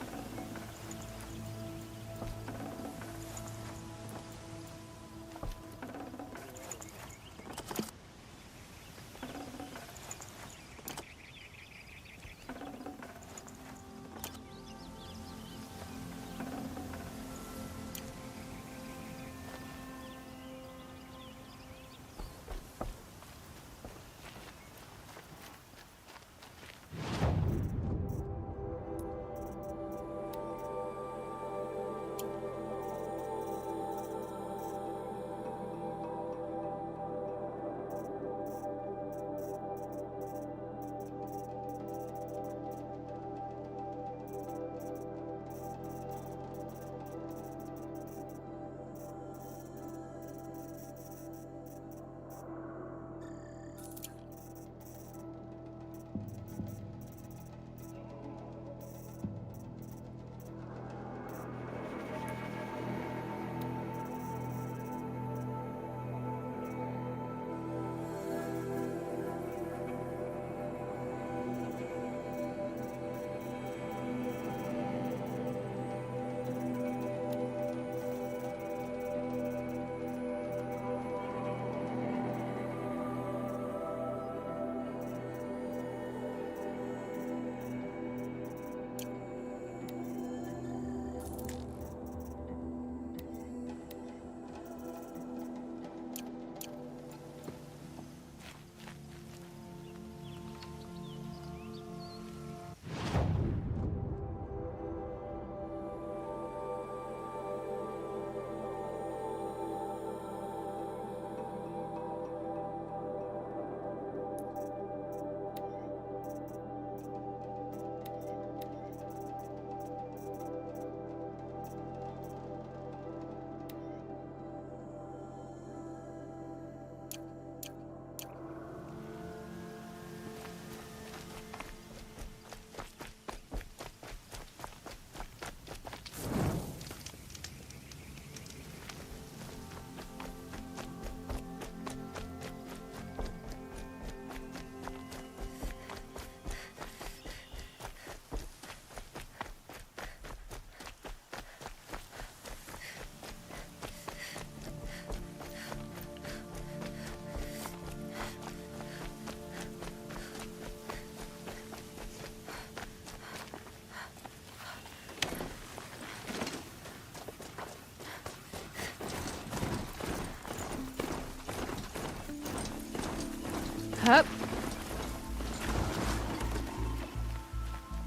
Hup.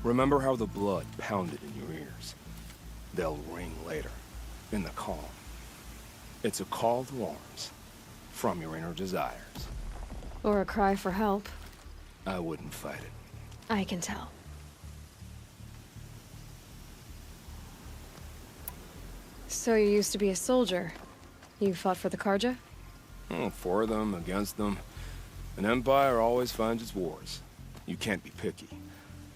Remember how the blood pounded in your ears? They'll ring later, in the calm. It's a call to arms, from your inner desires. Or a cry for help. I wouldn't fight it. I can tell. So you used to be a soldier. You fought for the Karja? For them, against them. An empire always finds its wars. You can't be picky.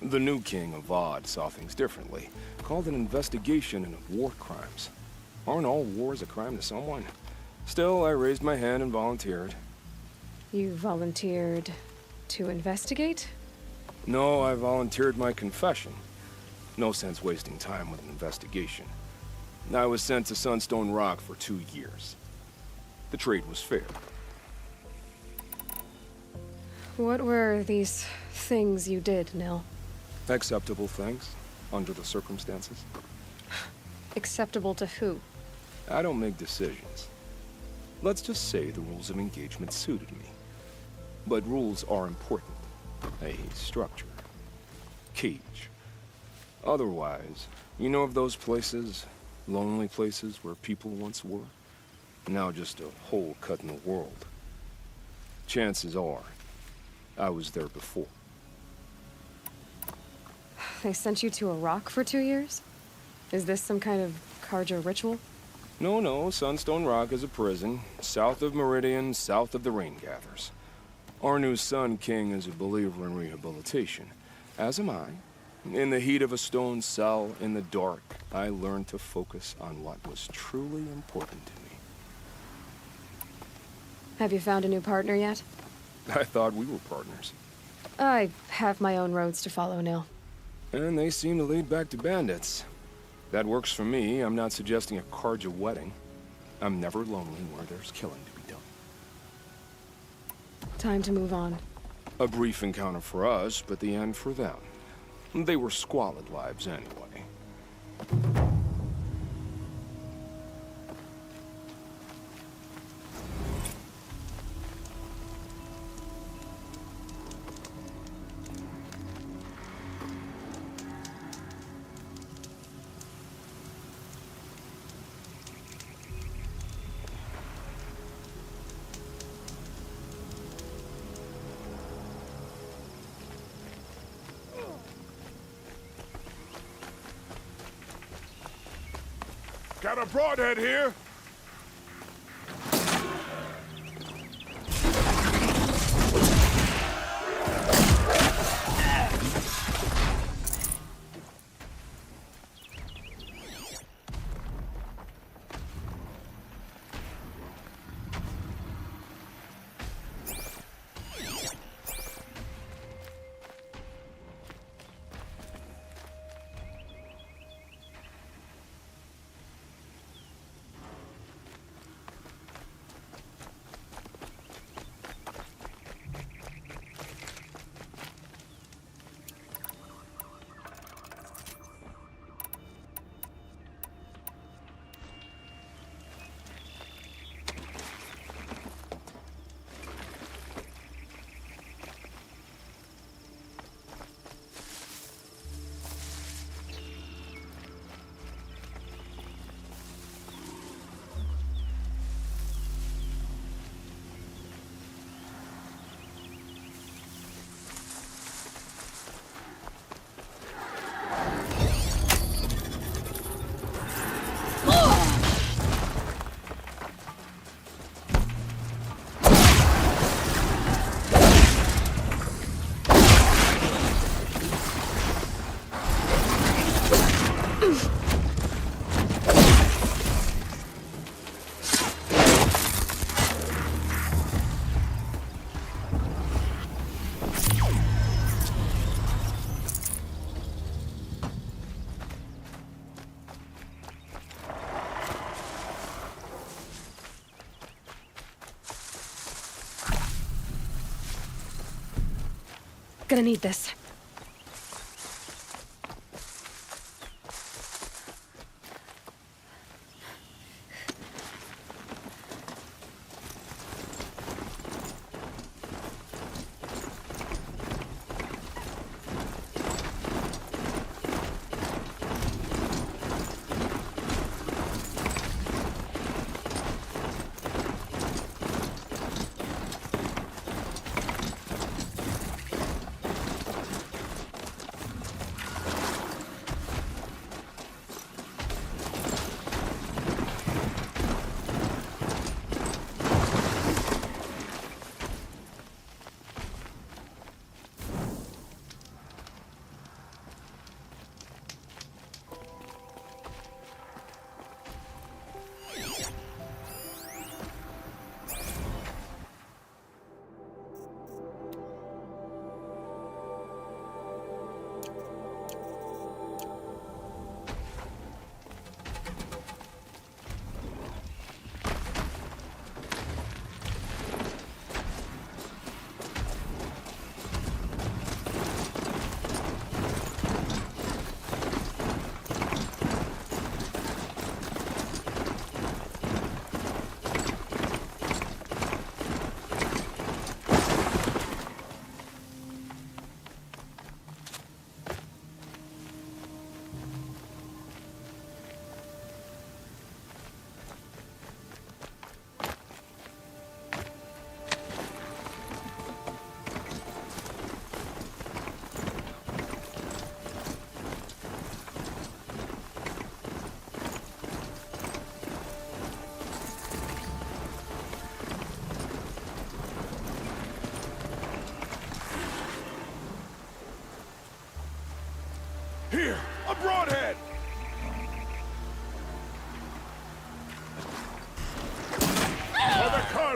The new king of Vod saw things differently. Called an investigation into war crimes. Aren't all wars a crime to someone? Still, I raised my hand and volunteered. You volunteered to investigate? No, I volunteered my confession. No sense wasting time with an investigation. I was sent to Sunstone Rock for 2 years. The trade was fair. What were these things you did, Nil? Acceptable things, under the circumstances. Acceptable to who? I don't make decisions. Let's just say the rules of engagement suited me. But rules are important. A structure. Cage. Otherwise, you know of those places, lonely places where people once were? Now just a hole cut in the world. Chances are, I was there before. They sent you to a rock for 2 years? Is this some kind of Karja ritual? No, Sunstone Rock is a prison, south of Meridian, south of the Rain Gathers. Our new Sun King is a believer in rehabilitation, as am I. In the heat of a stone cell, in the dark, I learned to focus on what was truly important to me. Have you found a new partner yet? I thought we were partners. I have my own roads to follow, Nil. And they seem to lead back to bandits. That works for me. I'm not suggesting a Karja wedding. I'm never lonely where there's killing to be done. Time to move on. A brief encounter for us, but the end for them. They were squalid lives anyway. Got a broadhead here. Gonna need this.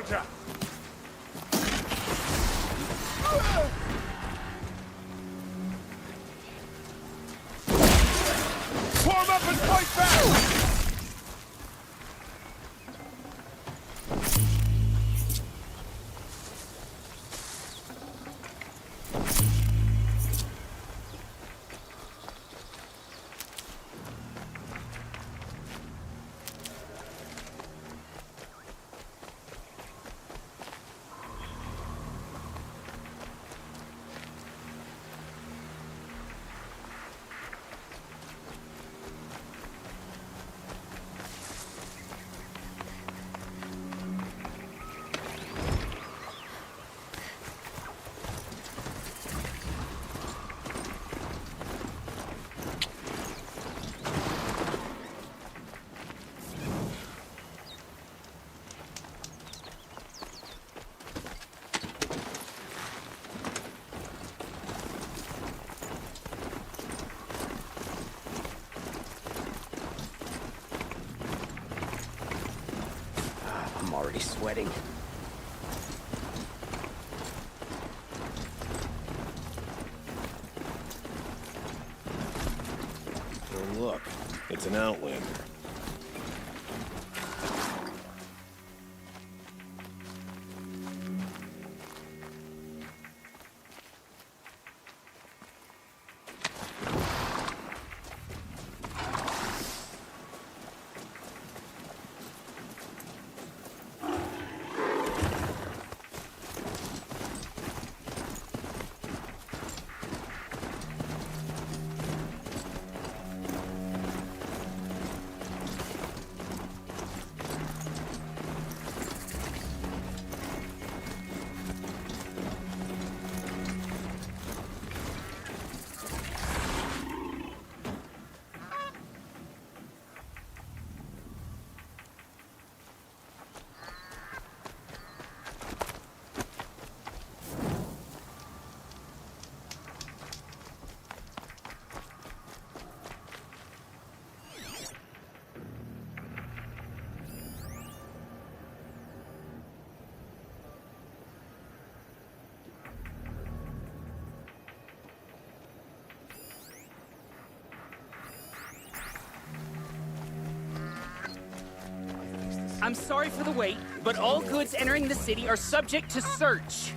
Gotcha! Form up and fight back! I'm already sweating. Oh, look, it's an outlander. I'm sorry for the wait, but all goods entering the city are subject to search.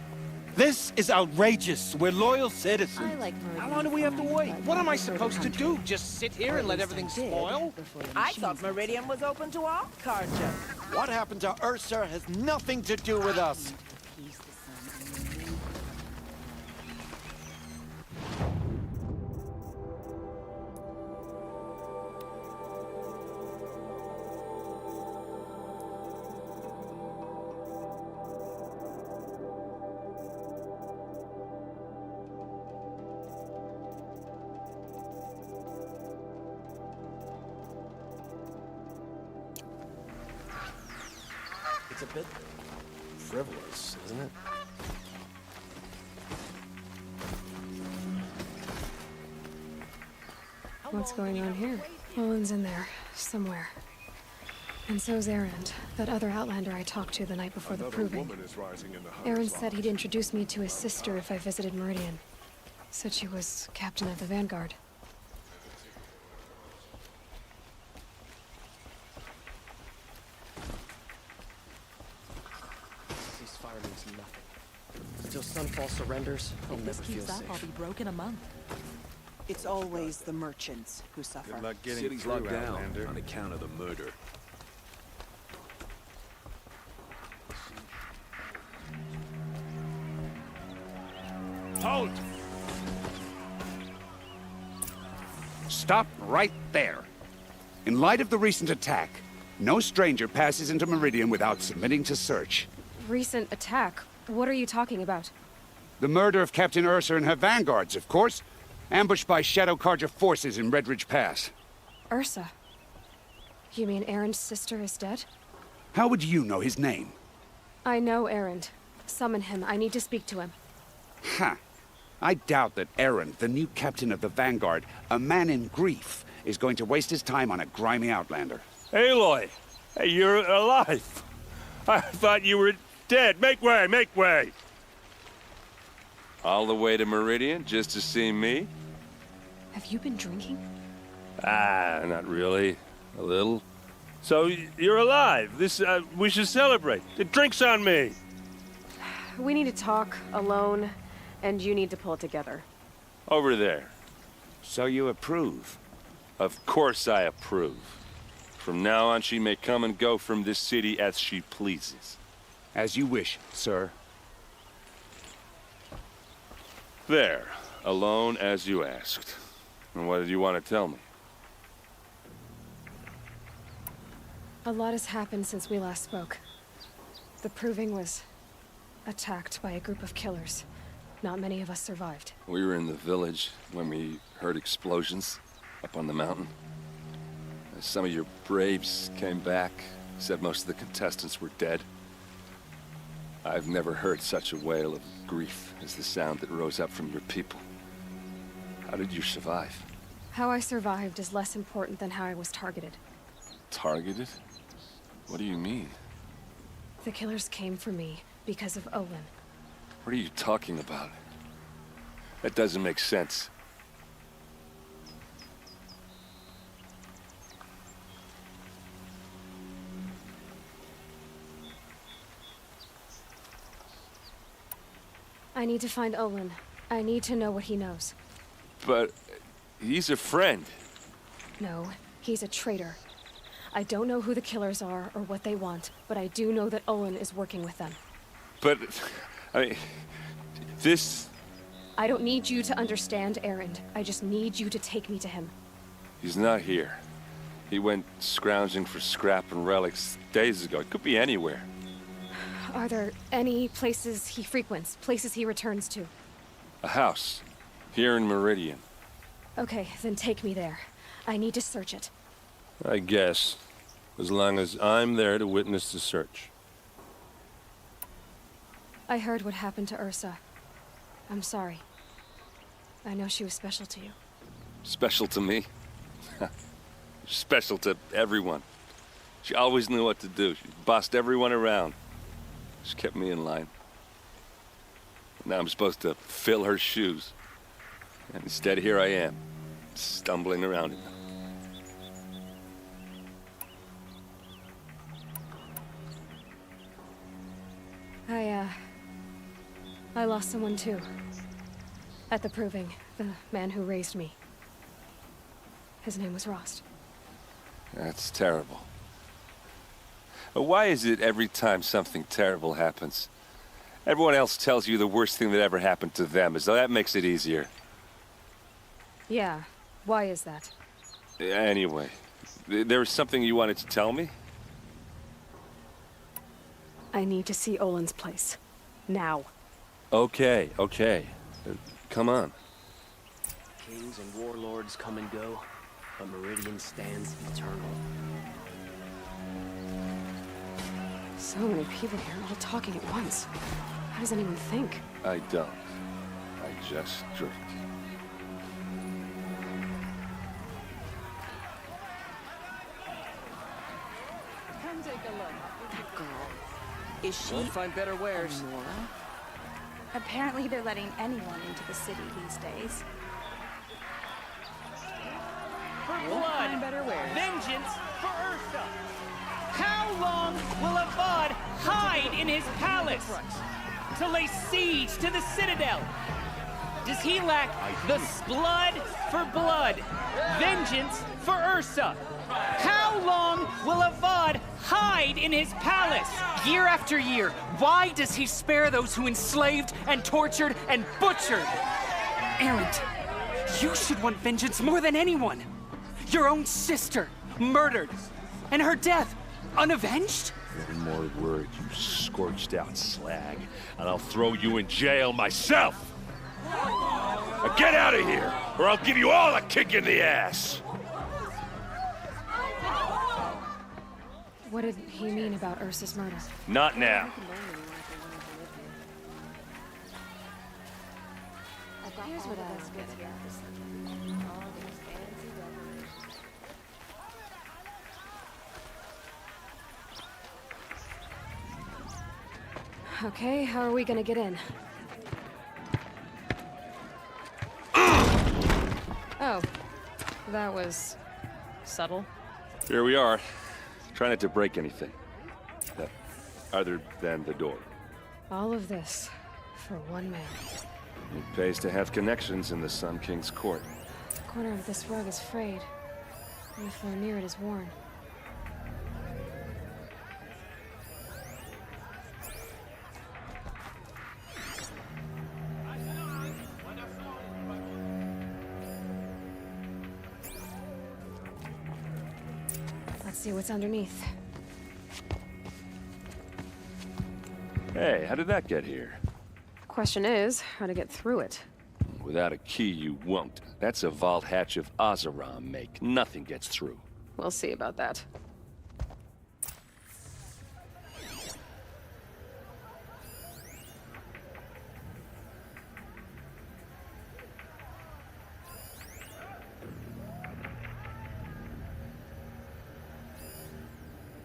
This is outrageous. We're loyal citizens. I like How long do we have to wait? What am I supposed to do? Just sit here and let everything spoil? I thought Meridian was open to all carja. What happened to Ursa has nothing to do with us. It's a bit frivolous, isn't it? What's going on here? Owen's in there, somewhere. And so's Erend, that other Outlander I talked to the night before the proving. Erend said he'd introduce me to his sister if I visited Meridian. Said she was captain of the Vanguard. Ceasefire means nothing. Until Sunfall surrenders, I'll If this never feel keeps up, safe. I'll be broke in a month. It's always the merchants who suffer. Good luck getting City's locked down on account of the murder. Halt! Stop right there. In light of the recent attack, no stranger passes into Meridian without submitting to search. Recent attack? What are you talking about? The murder of Captain Ursa and her vanguards, of course. Ambushed by Shadow Carja forces in Redridge Pass. Ursa? You mean Erend's sister is dead? How would you know his name? I know Erend. Summon him. I need to speak to him. Ha! I doubt that Erend, the new captain of the Vanguard, a man in grief, is going to waste his time on a grimy outlander. Aloy! Hey, you're alive! I thought you were dead. Make way, make way. All the way to Meridian just to see me? Have you been drinking? Ah, not really. A little. So, you're alive. We should celebrate. The drink's on me. We need to talk, alone, and you need to pull it together. Over there. So you approve? Of course I approve. From now on, she may come and go from this city as she pleases. As you wish, sir. There. Alone as you asked. And what did you want to tell me? A lot has happened since we last spoke. The Proving was attacked by a group of killers. Not many of us survived. We were in the village when we heard explosions up on the mountain. Some of your braves came back, said most of the contestants were dead. I've never heard such a wail of grief as the sound that rose up from your people. How did you survive? How I survived is less important than how I was targeted. Targeted? What do you mean? The killers came for me because of Olin. What are you talking about? That doesn't make sense. I need to find Olin. I need to know what he knows. But he's a friend. No, he's a traitor. I don't know who the killers are or what they want, but I do know that Olin is working with them. But, I mean, this... I don't need you to understand Erend. I just need you to take me to him. He's not here. He went scrounging for scrap and relics days ago. It could be anywhere. Are there any places he frequents, places he returns to? A house. Here in Meridian. Okay, then take me there. I need to search it. I guess. As long as I'm there to witness the search. I heard what happened to Ursa. I'm sorry. I know she was special to you. Special to me? Special to everyone. She always knew what to do. She bossed everyone around. She kept me in line. Now I'm supposed to fill her shoes. And instead, here I am, stumbling around in them. I lost someone too. At the Proving, the man who raised me. His name was Rost. That's terrible. Why is it every time something terrible happens, everyone else tells you the worst thing that ever happened to them, as though that makes it easier? Yeah, why is that? Anyway, there was something you wanted to tell me? I need to see Olin's place. Now. Okay. Come on. Kings and warlords come and go, but Meridian stands eternal. So many people here, all talking at once. How does anyone think? I don't. I just drink. Come take a look. That girl. Is she... We'll find better wares. Nora? Apparently they're letting anyone into the city these days. For We'll blood, find better wares. vengeance for Ursa. How long will Avad hide in his palace to lay siege to the citadel? Does he lack the blood for blood, vengeance for Ursa? How long will Avad hide in his palace? Year after year, why does he spare those who enslaved and tortured and butchered? Erend, you should want vengeance more than anyone. Your own sister, murdered, and her death, unavenged? One more word, you scorched out slag, and I'll throw you in jail myself! Now get out of here, or I'll give you all a kick in the ass! What did he mean about Ursa's murder? Not now. Here's what I don't get. Okay, how are we gonna get in? Oh, that was subtle. Here we are. Try not to break anything. Other than the door. All of this for one man. It pays to have connections in the Sun King's court. The corner of this rug is frayed. And the floor near it is worn. Let's see what's underneath. Hey, how did that get here? Question is, how to get through it. Without a key, you won't. That's a vault hatch of Oseram make. Nothing gets through. We'll see about that.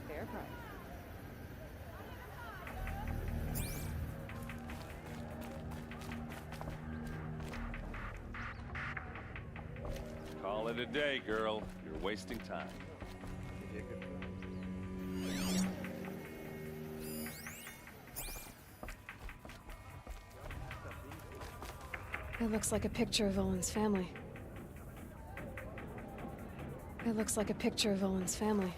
Fair price. Call it a day, girl. You're wasting time. It looks like a picture of Olin's family. It looks like a picture of Olin's family.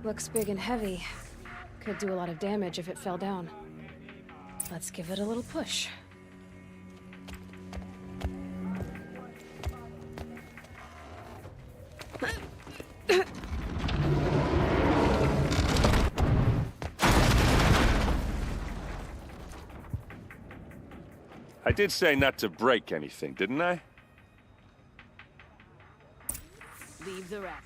Looks big and heavy. Could do a lot of damage if it fell down. Let's give it a little push. I did say not to break anything, didn't I? Leave the rest.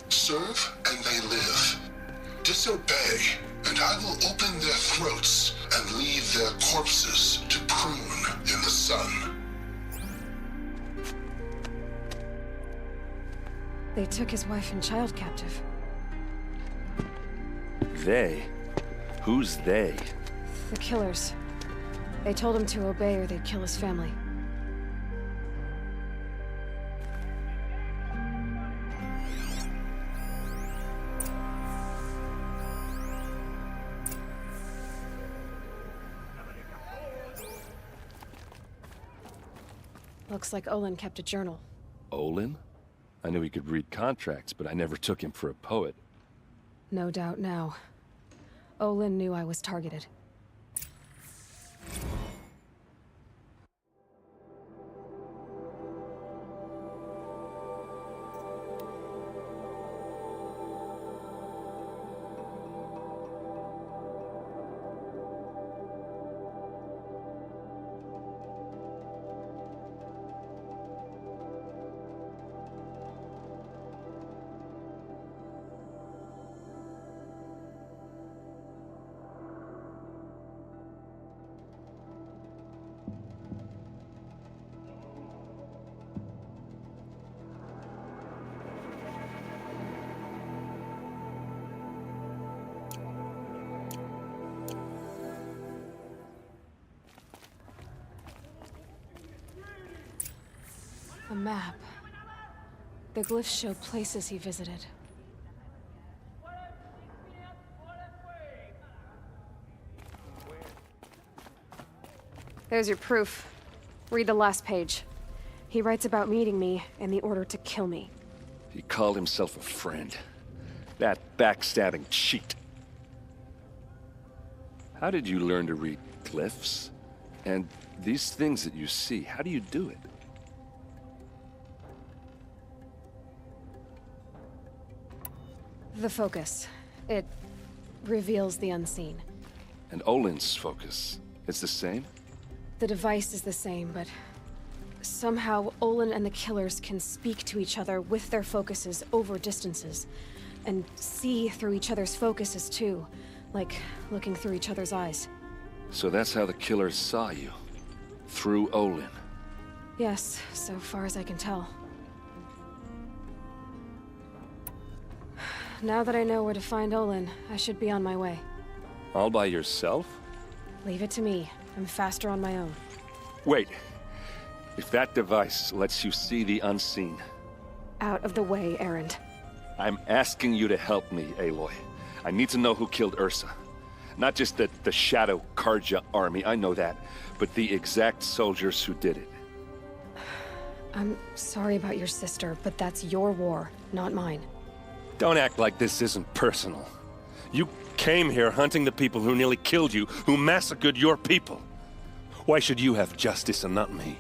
Serve and they live. Disobey, and I will open their throats and leave their corpses to prune in the sun. They took his wife and child captive. They? Who's they? The killers. They told him to obey or they'd kill his family. Looks like Olin kept a journal. Olin? I knew he could read contracts, but I never took him for a poet. No doubt now. Olin knew I was targeted. map. The glyphs show places he visited. There's your proof. Read the last page. He writes about meeting me and the order to kill me. He called himself a friend. That backstabbing cheat. How did you learn to read glyphs? And these things that you see, how do you do it? The focus. It reveals the unseen. And Olin's focus, it's the same? The device is the same, but somehow Olin and the killers can speak to each other with their focuses over distances, and see through each other's focuses too, like looking through each other's eyes. So that's how the killers saw you? Through Olin? Yes, so far as I can tell. Now that I know where to find Olin, I should be on my way. All by yourself? Leave it to me. I'm faster on my own. Wait. If that device lets you see the unseen... Out of the way, Erend. I'm asking you to help me, Aloy. I need to know who killed Ursa. Not just the Shadow Karja army, I know that, but the exact soldiers who did it. I'm sorry about your sister, but that's your war, not mine. Don't act like this isn't personal. You came here hunting the people who nearly killed you, who massacred your people. Why should you have justice and not me?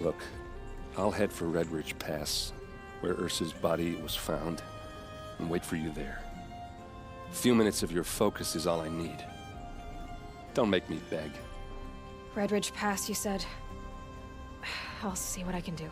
Look, I'll head for Red Ridge Pass, where Ursa's body was found, and wait for you there. A few minutes of your focus is all I need. Don't make me beg. Red Ridge Pass, you said? I'll see what I can do.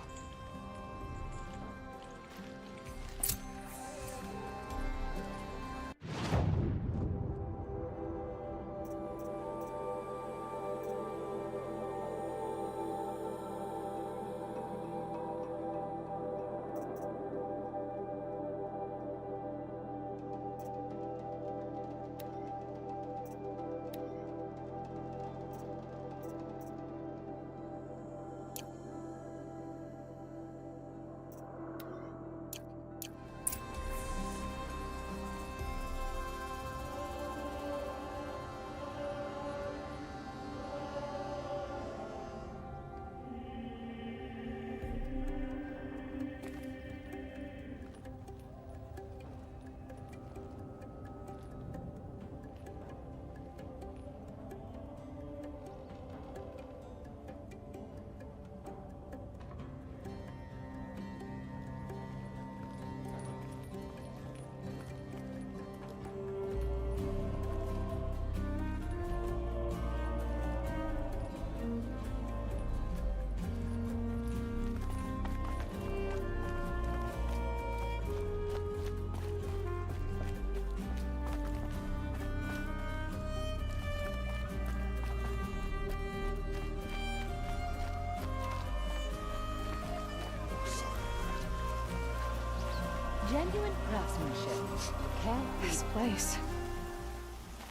Genuine craftsmanship. Can't This place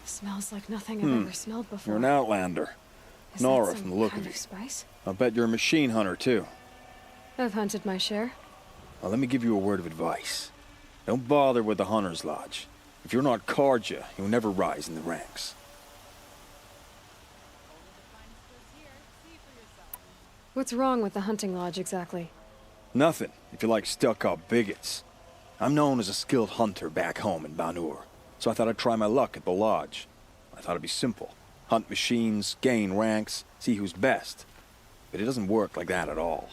smells like nothing I've ever smelled before. You're an outlander. Is Nora that from some the look kind of you. of spice? I'll bet you're a machine hunter, too. I've hunted my share. Well, let me give you a word of advice. Don't bother with the Hunter's Lodge. If you're not Karja, you'll never rise in the ranks. What's wrong with the hunting lodge, exactly? Nothing, if you like stuck-up bigots. I'm known as a skilled hunter back home in Banur, so I thought I'd try my luck at the lodge. I thought it'd be simple. Hunt machines, gain ranks, see who's best. But it doesn't work like that at all.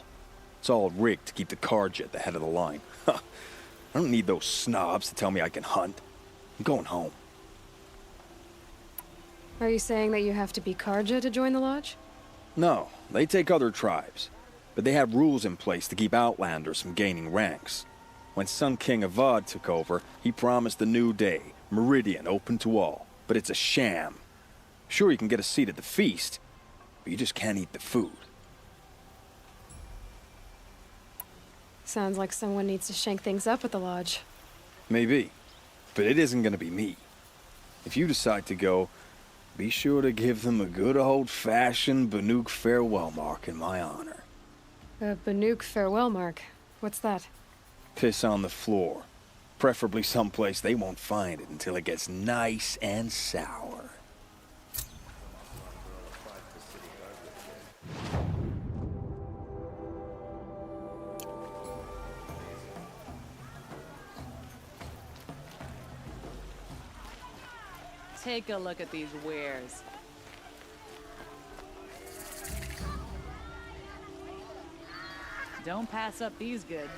It's all rigged to keep the Karja at the head of the line. I don't need those snobs to tell me I can hunt. I'm going home. Are you saying that you have to be Karja to join the lodge? No, they take other tribes. But they have rules in place to keep outlanders from gaining ranks. When Sun King Avad took over, he promised a new day, Meridian open to all. But it's a sham. Sure, you can get a seat at the feast, but you just can't eat the food. Sounds like someone needs to shake things up at the lodge. Maybe, but it isn't gonna be me. If you decide to go, be sure to give them a good old-fashioned Banuk farewell mark in my honor. A Banuk farewell mark. What's that? Piss on the floor. Preferably someplace they won't find it until it gets nice and sour. Take a look at these wares. Don't pass up these goods.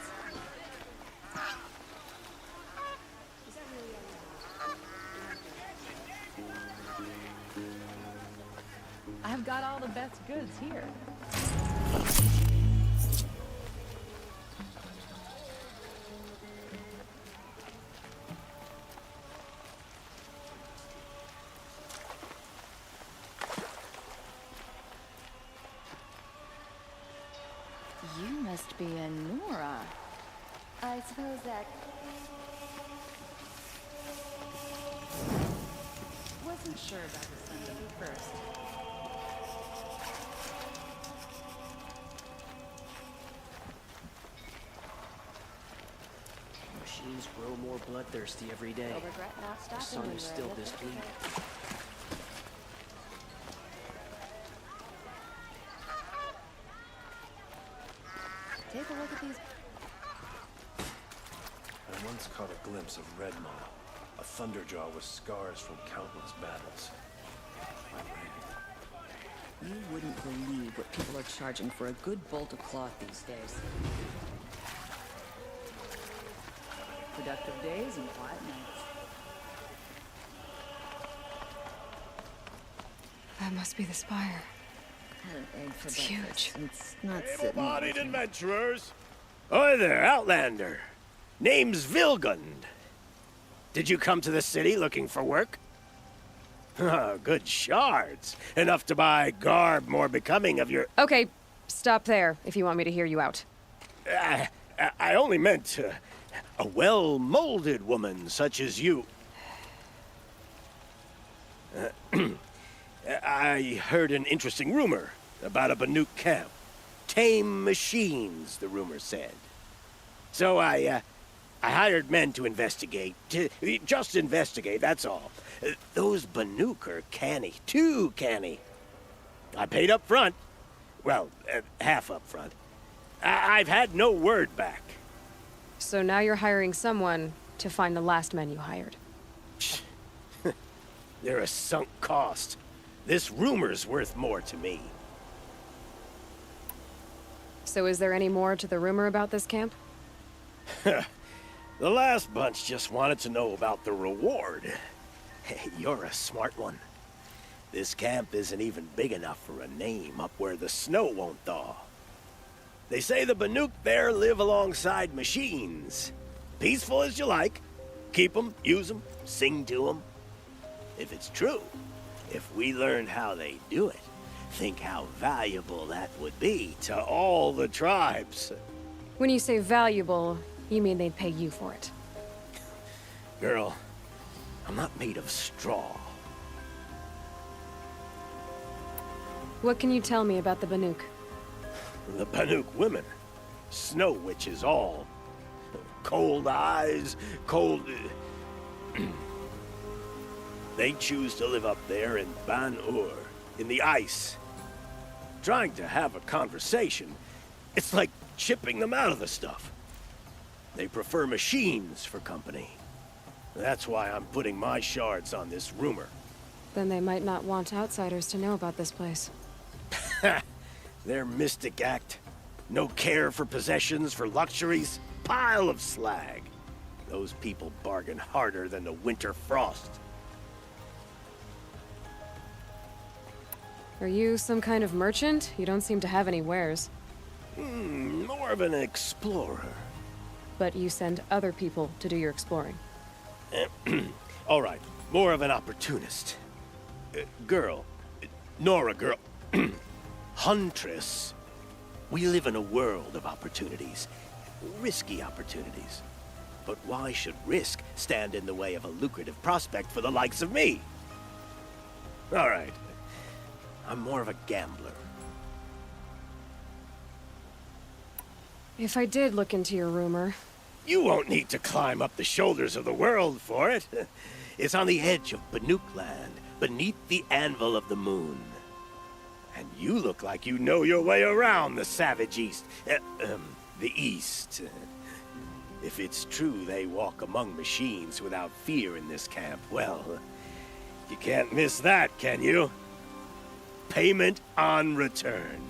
I've got all the best goods here. You must be a Nora. I suppose that... Wasn't sure about the sending first. Machines grow more bloodthirsty every day. You'll regret not The stopping sun when is you were still a little this kid. bleak. Take a look at these. I once caught a glimpse of Red Maw, a thunderjaw with scars from countless battles. I ran. You wouldn't believe what people are charging for a good bolt of cloth these days. Productive days and quiet nights. That must be the spire. Had an egg for It's breakfast. huge. It's not sitting Able-bodied with me. adventurers! Hi there, Outlander. Name's Vilgund. Did you come to the city looking for work? Ah, good shards. Enough to buy garb more becoming of your... Okay, stop there if you want me to hear you out. I only meant a well-molded woman such as you. I heard an interesting rumor about a Banuk camp. Tame machines, the rumor said. So I hired men to investigate. Just investigate, that's all. Those Banuk are canny, too canny. I paid up front. Well, half up front. I've had no word back. So now you're hiring someone to find the last men you hired. They're a sunk cost. This rumor's worth more to me. So is there any more to the rumor about this camp? The last bunch just wanted to know about the reward. Hey, you're a smart one. This camp isn't even big enough for a name up where the snow won't thaw. They say the Banuk there live alongside machines. Peaceful as you like. Keep them, use them, sing to them. If it's true, if we learn how they do it, think how valuable that would be to all the tribes. When you say valuable, you mean they'd pay you for it. Girl, I'm not made of straw. What can you tell me about the Banuk? The Banuk women. Snow witches all. Cold eyes, cold... They choose to live up there in Ban-Ur, in the ice. Trying to have a conversation, it's like chipping them out of the stuff. They prefer machines for company. That's why I'm putting my shards on this rumor. Then they might not want outsiders to know about this place. Their mystic act. No care for possessions, for luxuries. Pile of slag. Those people bargain harder than the winter frost. Are you some kind of merchant? You don't seem to have any wares. More of an explorer. But you send other people to do your exploring. All right, more of an opportunist. Girl. Nora, girl. Huntress. We live in a world of opportunities. Risky opportunities. But why should risk stand in the way of a lucrative prospect for the likes of me? All right. I'm more of a gambler. If I did look into your rumor... You won't need to climb up the shoulders of the world for it. It's on the edge of Banuk land, beneath the anvil of the moon. And you look like you know your way around the savage east. The east. If it's true they walk among machines without fear in this camp, well, you can't miss that, can you? Payment on return.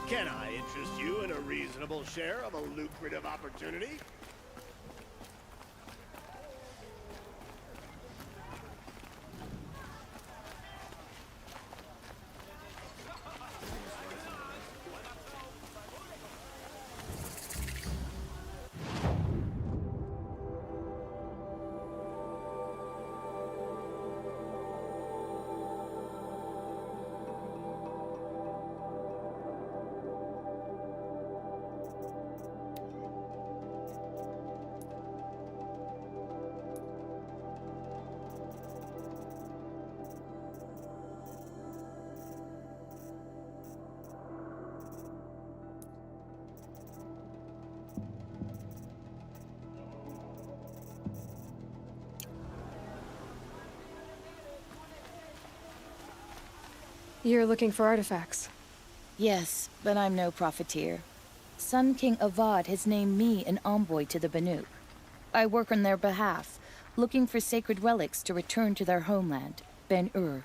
Can I interest you in a reasonable share of a lucrative opportunity? You're looking for artifacts. Yes, but I'm no profiteer. Sun King Avad has named me an envoy to the Banuk. I work on their behalf, looking for sacred relics to return to their homeland, Ben-Ur.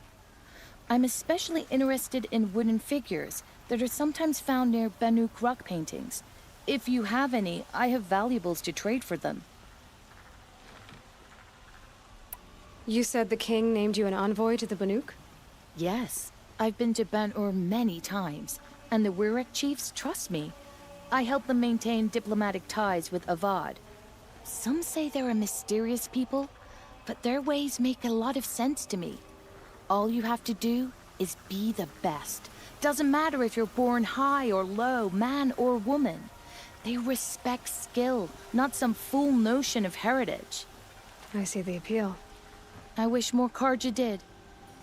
I'm especially interested in wooden figures that are sometimes found near Banuk rock paintings. If you have any, I have valuables to trade for them. You said the king named you an envoy to the Banuk? Yes. I've been to Ben-Ur many times, and the Wirek chiefs trust me. I help them maintain diplomatic ties with Avad. Some say they're a mysterious people, but their ways make a lot of sense to me. All you have to do is be the best. Doesn't matter if you're born high or low, man or woman. They respect skill, not some fool notion of heritage. I see the appeal. I wish more Karja did.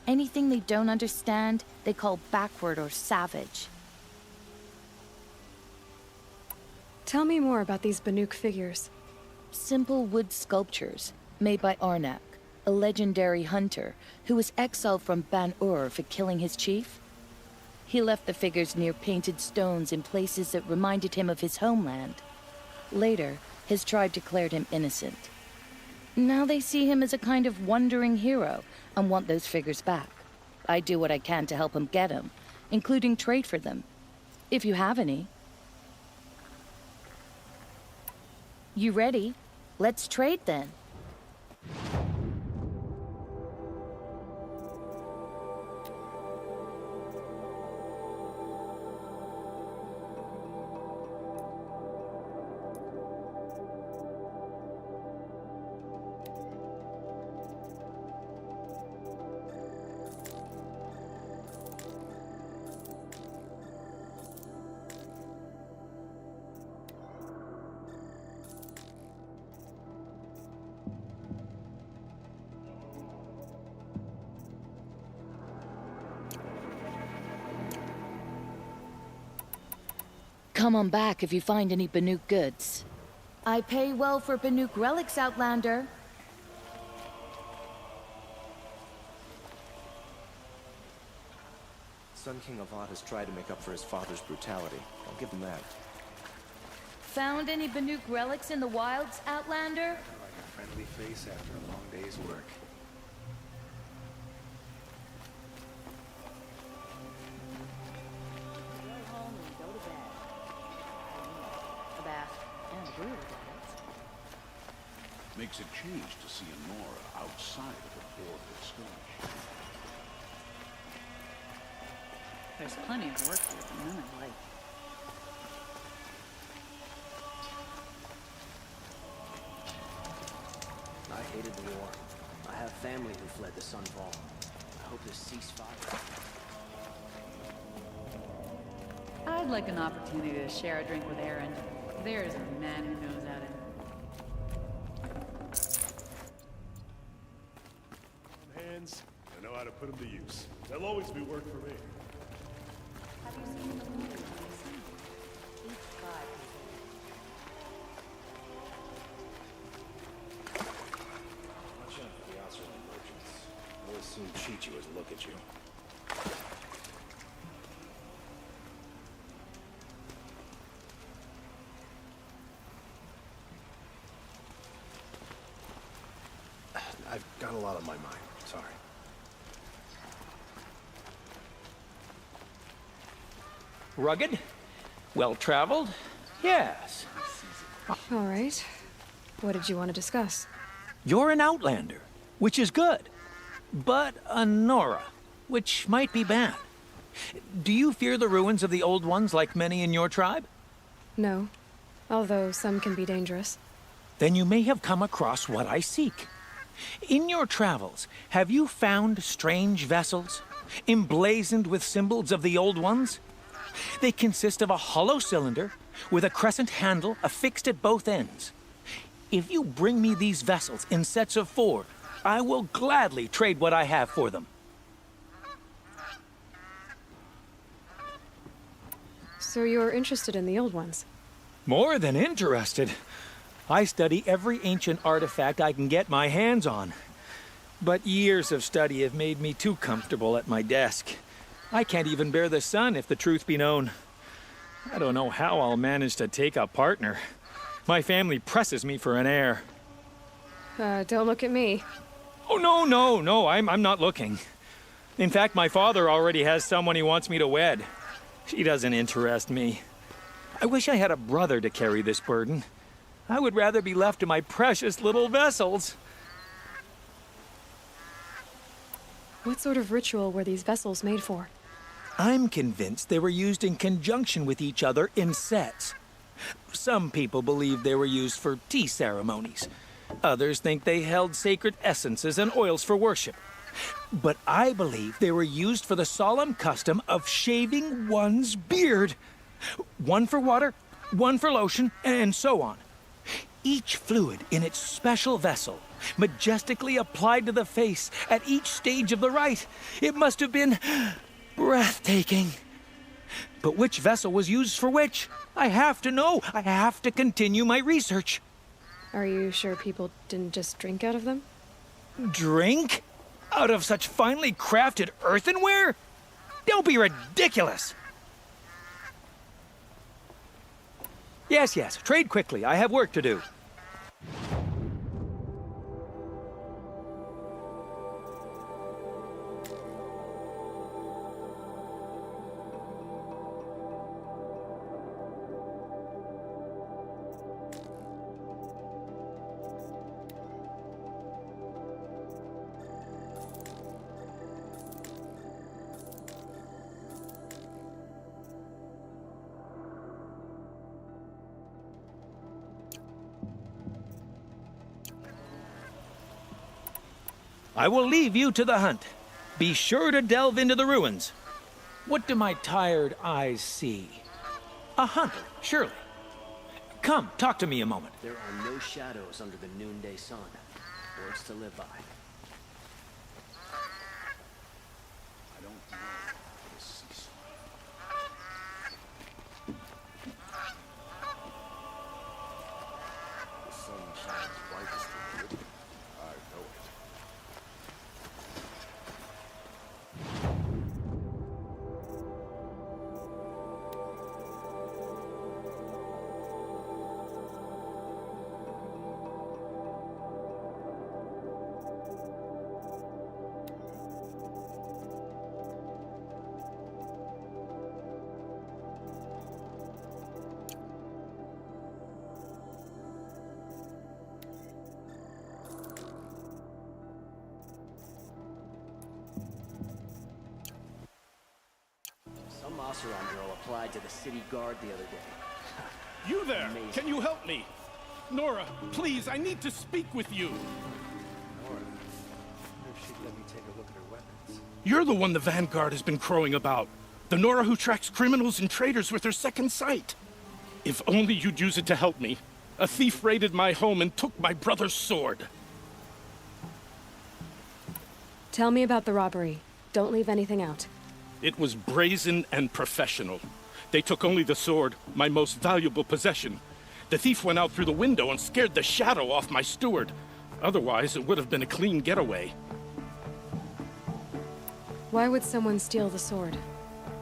Anything they don't understand, they call backward or savage. Tell me more about these Banuk figures. Simple wood sculptures, made by Arnak, a legendary hunter who was exiled from Ban-Ur for killing his chief. He left the figures near painted stones in places that reminded him of his homeland. Later, his tribe declared him innocent. Now they see him as a kind of wandering hero and want those figures back. I do what I can to help him get them, including trade for them, if you have any. You ready? Let's trade then. Come on back if you find any Banuk goods. I pay well for Banuk relics, Outlander. Sun King Avad has tried to make up for his father's brutality. I'll give him that. Found any Banuk relics in the wilds, Outlander? Like a friendly face after a long day's work. Makes a change to see Nora outside of the boarded skirmish. There's plenty of work here, but none I like. I hated the war. I have family who fled the Sunfall. I hope this ceasefire. I'd like an opportunity to share a drink with Aaron. There's a man who knows how to... Hands, I know how to put them to use. There'll always be work for me. Have you seen the movie? Each guy. Watch out for the outside merchants. Always soon cheat you as look at you. I've got a lot on my mind. Sorry. Rugged? Well-traveled? Yes. All right. What did you want to discuss? You're an outlander, which is good. But a Nora, which might be bad. Do you fear the ruins of the old ones like many in your tribe? No. Although some can be dangerous. Then you may have come across what I seek. In your travels, have you found strange vessels, emblazoned with symbols of the old ones? They consist of a hollow cylinder with a crescent handle affixed at both ends. If you bring me these vessels in sets of 4, I will gladly trade what I have for them. So you're interested in the old ones? More than interested. I study every ancient artifact I can get my hands on. But years of study have made me too comfortable at my desk. I can't even bear the sun, if the truth be known. I don't know how I'll manage to take a partner. My family presses me for an heir. Don't look at me. Oh, no, I'm not looking. In fact, my father already has someone he wants me to wed. She doesn't interest me. I wish I had a brother to carry this burden. I would rather be left to my precious little vessels. What sort of ritual were these vessels made for? I'm convinced they were used in conjunction with each other in sets. Some people believe they were used for tea ceremonies. Others think they held sacred essences and oils for worship. But I believe they were used for the solemn custom of shaving one's beard. One for water, one for lotion, and so on. Each fluid in its special vessel, majestically applied to the face at each stage of the rite. It must have been breathtaking. But which vessel was used for which? I have to know. I have to continue my research. Are you sure people didn't just drink out of them? Drink? Out of such finely crafted earthenware? Don't be ridiculous. Yes, trade quickly. I have work to do. I will leave you to the hunt. Be sure to delve into the ruins. What do my tired eyes see? A hunter, surely. Come, talk to me a moment. There are no shadows under the noonday sun. Words to live by. I don't know this ceasefire. The sun shines brightest in the river. I know it. Oseram girl applied to the city guard the other day. You there! Amazing. Can you help me? Nora, please, I need to speak with you. Nora, I wonder if she'd let me take a look at her weapons. You're the one the Vanguard has been crowing about. The Nora who tracks criminals and traitors with her second sight. If only you'd use it to help me. A thief raided my home and took my brother's sword. Tell me about the robbery. Don't leave anything out. It was brazen and professional. They took only the sword, my most valuable possession. The thief went out through the window and scared the shadow off my steward. Otherwise, it would have been a clean getaway. Why would someone steal the sword?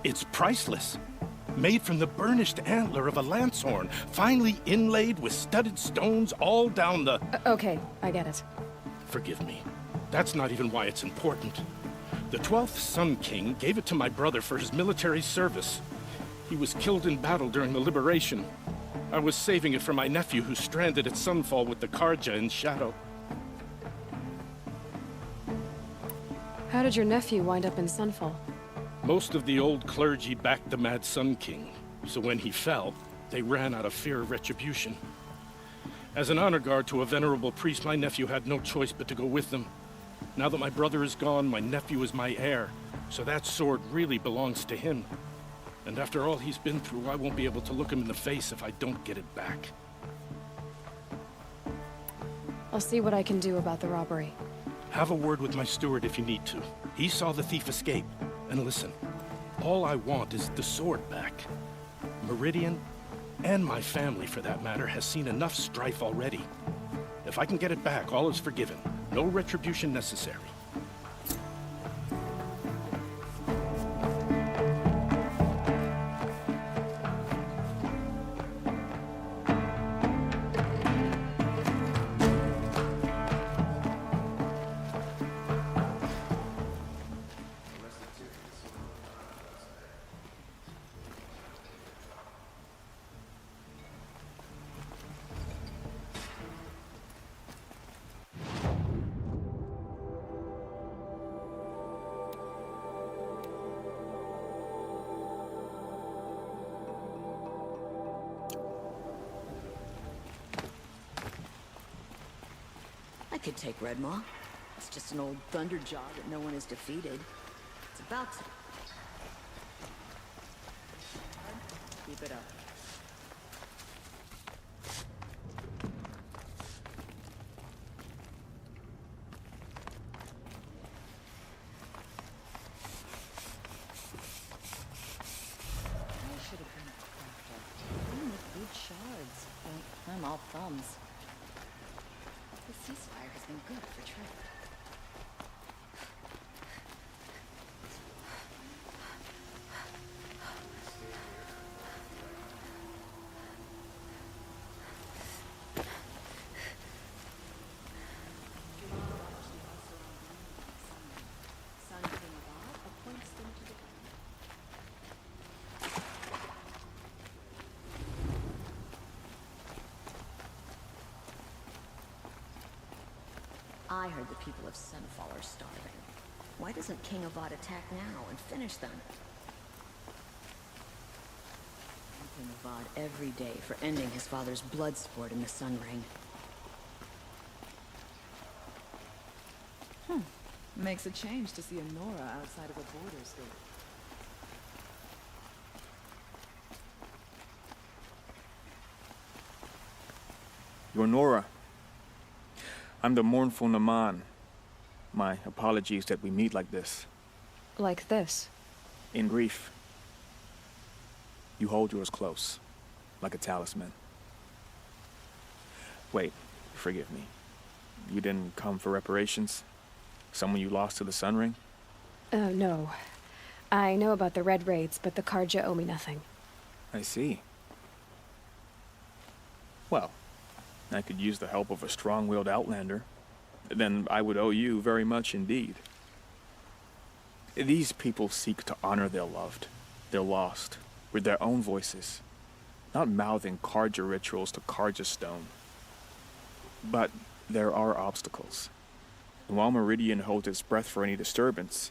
It's priceless. Made from the burnished antler of a lancehorn, finely inlaid with studded stones all down the... Okay, I get it. Forgive me. That's not even why it's important. The 12th Sun King gave it to my brother for his military service. He was killed in battle during the liberation. I was saving it for my nephew who's stranded at Sunfall with the Karja in Shadow. How did your nephew wind up in Sunfall? Most of the old clergy backed the Mad Sun King, so when he fell, they ran out of fear of retribution. As an honor guard to a venerable priest, my nephew had no choice but to go with them. Now that my brother is gone, my nephew is my heir, so that sword really belongs to him. And after all he's been through, I won't be able to look him in the face if I don't get it back. I'll see what I can do about the robbery. Have a word with my steward if you need to. He saw the thief escape. And listen, all I want is the sword back. Meridian, and my family for that matter, has seen enough strife already. If I can get it back, all is forgiven. No retribution necessary. I could take Redmaw. It's just an old thunderjaw that no one has defeated. It's about to. Keep it up. I should have been a crafter. One with good shards. But I'm all thumbs. The ceasefire has been good for trade. Son King Avad appoints them to the I heard the people of Sunfall are starving. Why doesn't King Avad attack now and finish them? I thank Avad every day for ending his father's blood sport in the Sun Ring. Makes a change to see a Nora outside of a border state. You're Nora. I'm the mournful Naman. My apologies that we meet like this. Like this? In grief. You hold yours close, like a talisman. Wait, forgive me. You didn't come for reparations? Someone you lost to the Sun Ring? No. I know about the Red Raids, but the Karja owe me nothing. I see. Well, I could use the help of a strong-willed outlander. Then I would owe you very much indeed. These people seek to honor their loved, their lost, with their own voices, not mouthing Karja rituals to Karja stone. But there are obstacles. And while Meridian holds its breath for any disturbance,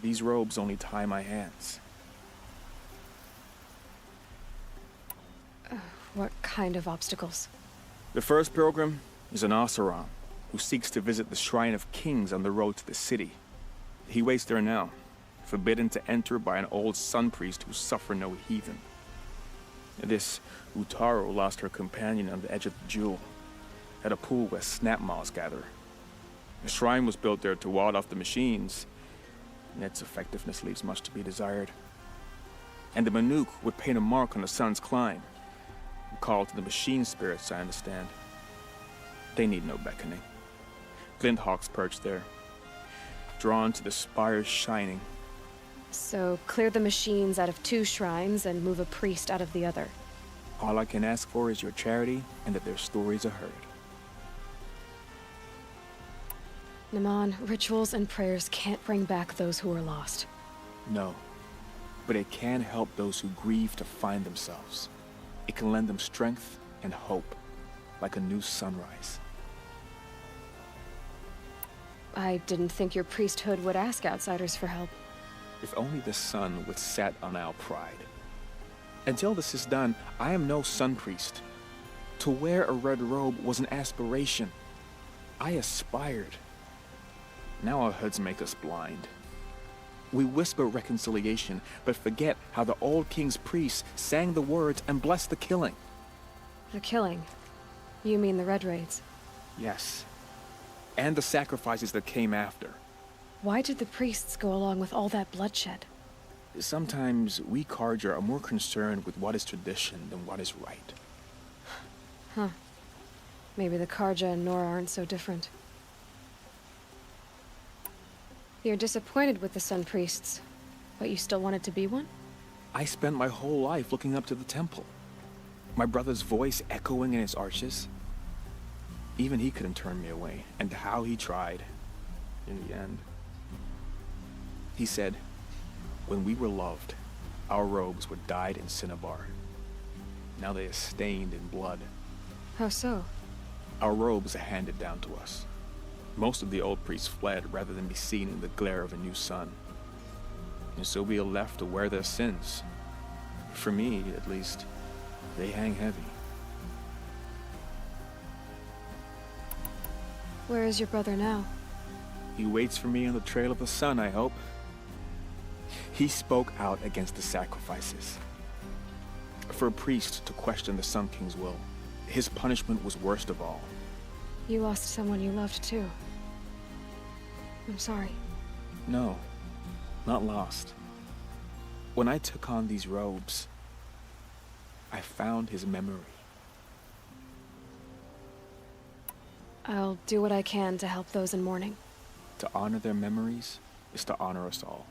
these robes only tie my hands. What kind of obstacles? The first pilgrim is an Oseram who seeks to visit the Shrine of Kings on the road to the city. He waits there now, forbidden to enter by an old sun priest who suffered no heathen. This Utaru lost her companion on the edge of the jewel, at a pool where snap moths gather. The shrine was built there to ward off the machines, and its effectiveness leaves much to be desired. And the Manuk would paint a mark on the sun's climb, a call to the machine spirits, I understand. They need no beckoning. Glint hawks perch there, drawn to the spires shining. So clear the machines out of 2 shrines and move a priest out of the other. All I can ask for is your charity and that their stories are heard. Naman, rituals and prayers can't bring back those who are lost. No, but it can help those who grieve to find themselves. It can lend them strength and hope, like a new sunrise. I didn't think your priesthood would ask outsiders for help. If only the sun would set on our pride. Until this is done, I am no sun priest. To wear a red robe was an aspiration. I aspired. Now our hoods make us blind. We whisper reconciliation, but forget how the old king's priests sang the words and blessed the killing. The killing? You mean the Red Raids? Yes. And the sacrifices that came after. Why did the priests go along with all that bloodshed? Sometimes we Karja are more concerned with what is tradition than what is right. Huh. Maybe the Karja and Nora aren't so different. You're disappointed with the Sun Priests, but you still wanted to be one? I spent my whole life looking up to the temple. My brother's voice echoing in its arches. Even he couldn't turn me away, and how he tried. In the end. He said, when we were loved, our robes were dyed in cinnabar. Now they are stained in blood. How so? Our robes are handed down to us. Most of the old priests fled rather than be seen in the glare of a new sun. And so we are left to wear their sins. For me, at least, they hang heavy. Where is your brother now? He waits for me on the trail of the sun, I hope. He spoke out against the sacrifices. For a priest to question the Sun King's will, his punishment was worst of all. You lost someone you loved too. I'm sorry. No, not lost. When I took on these robes, I found his memory. I'll do what I can to help those in mourning. To honor their memories is to honor us all.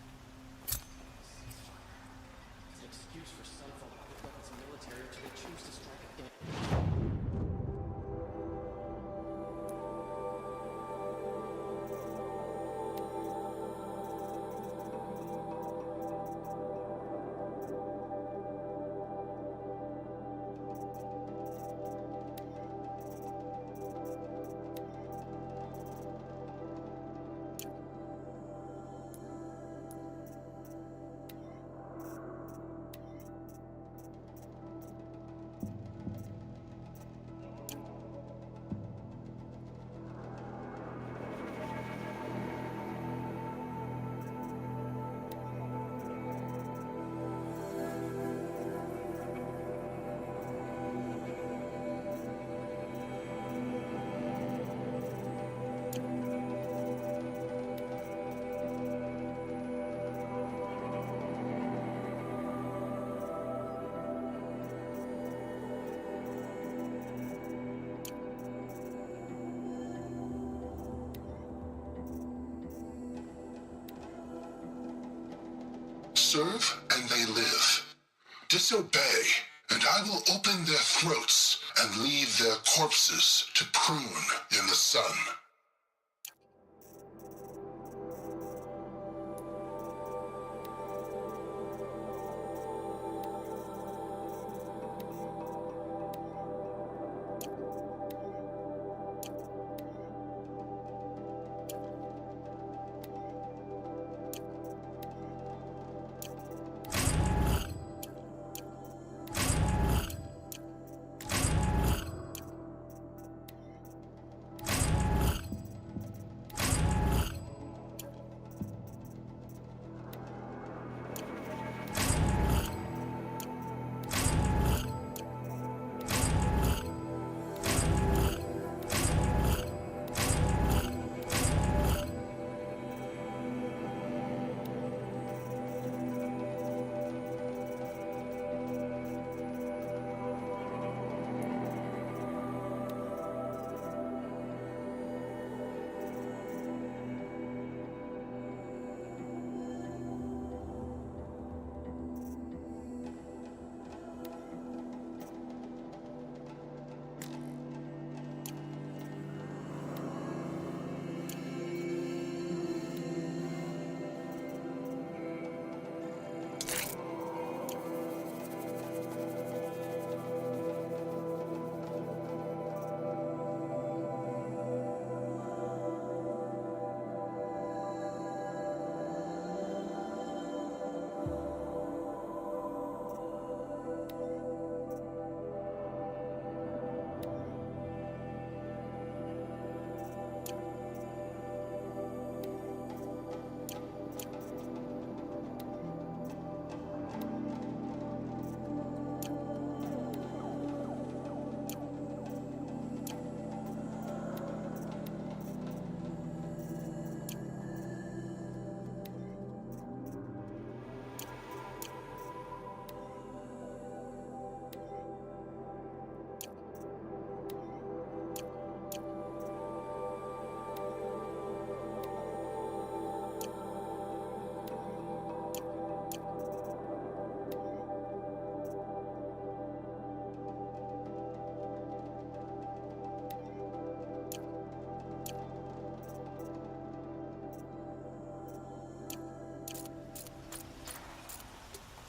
Serve, and they live. Disobey, and I will open their throats and leave their corpses to prune in the sun.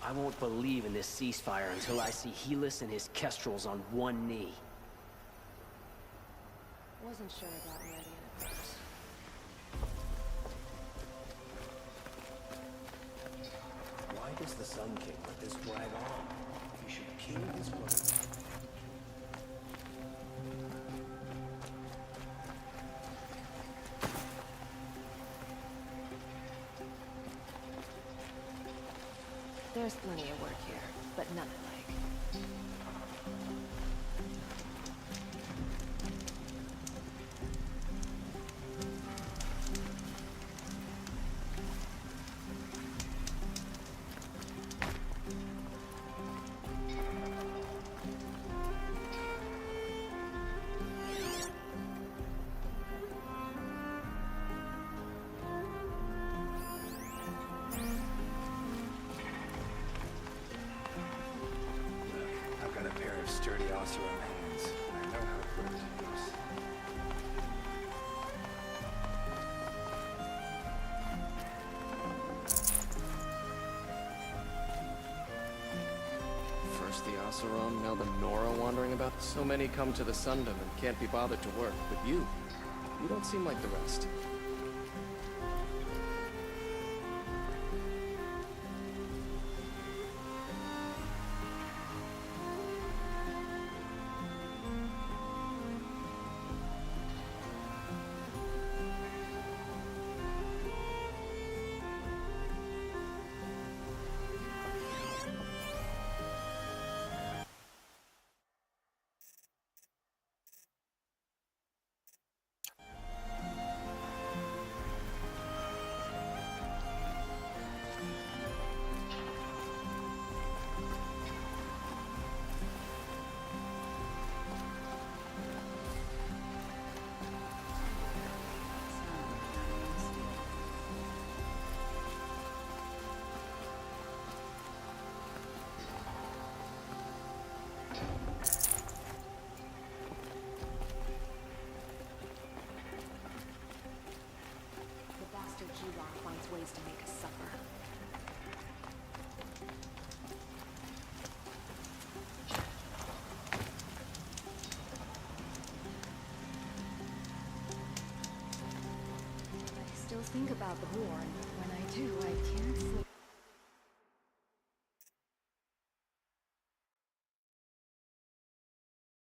I won't believe in this ceasefire until I see Helis and his kestrels on one knee. Wasn't sure about Meridian at first. Why does the Sun King let this drag on? He should kill his brother. There's plenty of work here, but none I like. I've got a pair of sturdy Oseram hands. I know how to put it to use. First the Oseram, now the Nora wandering about. So many come to the Sundom and can't be bothered to work. But you don't seem like the rest. The bastard G-Lock finds ways to make us suffer. I still think about the war, and when I do, I can't sleep.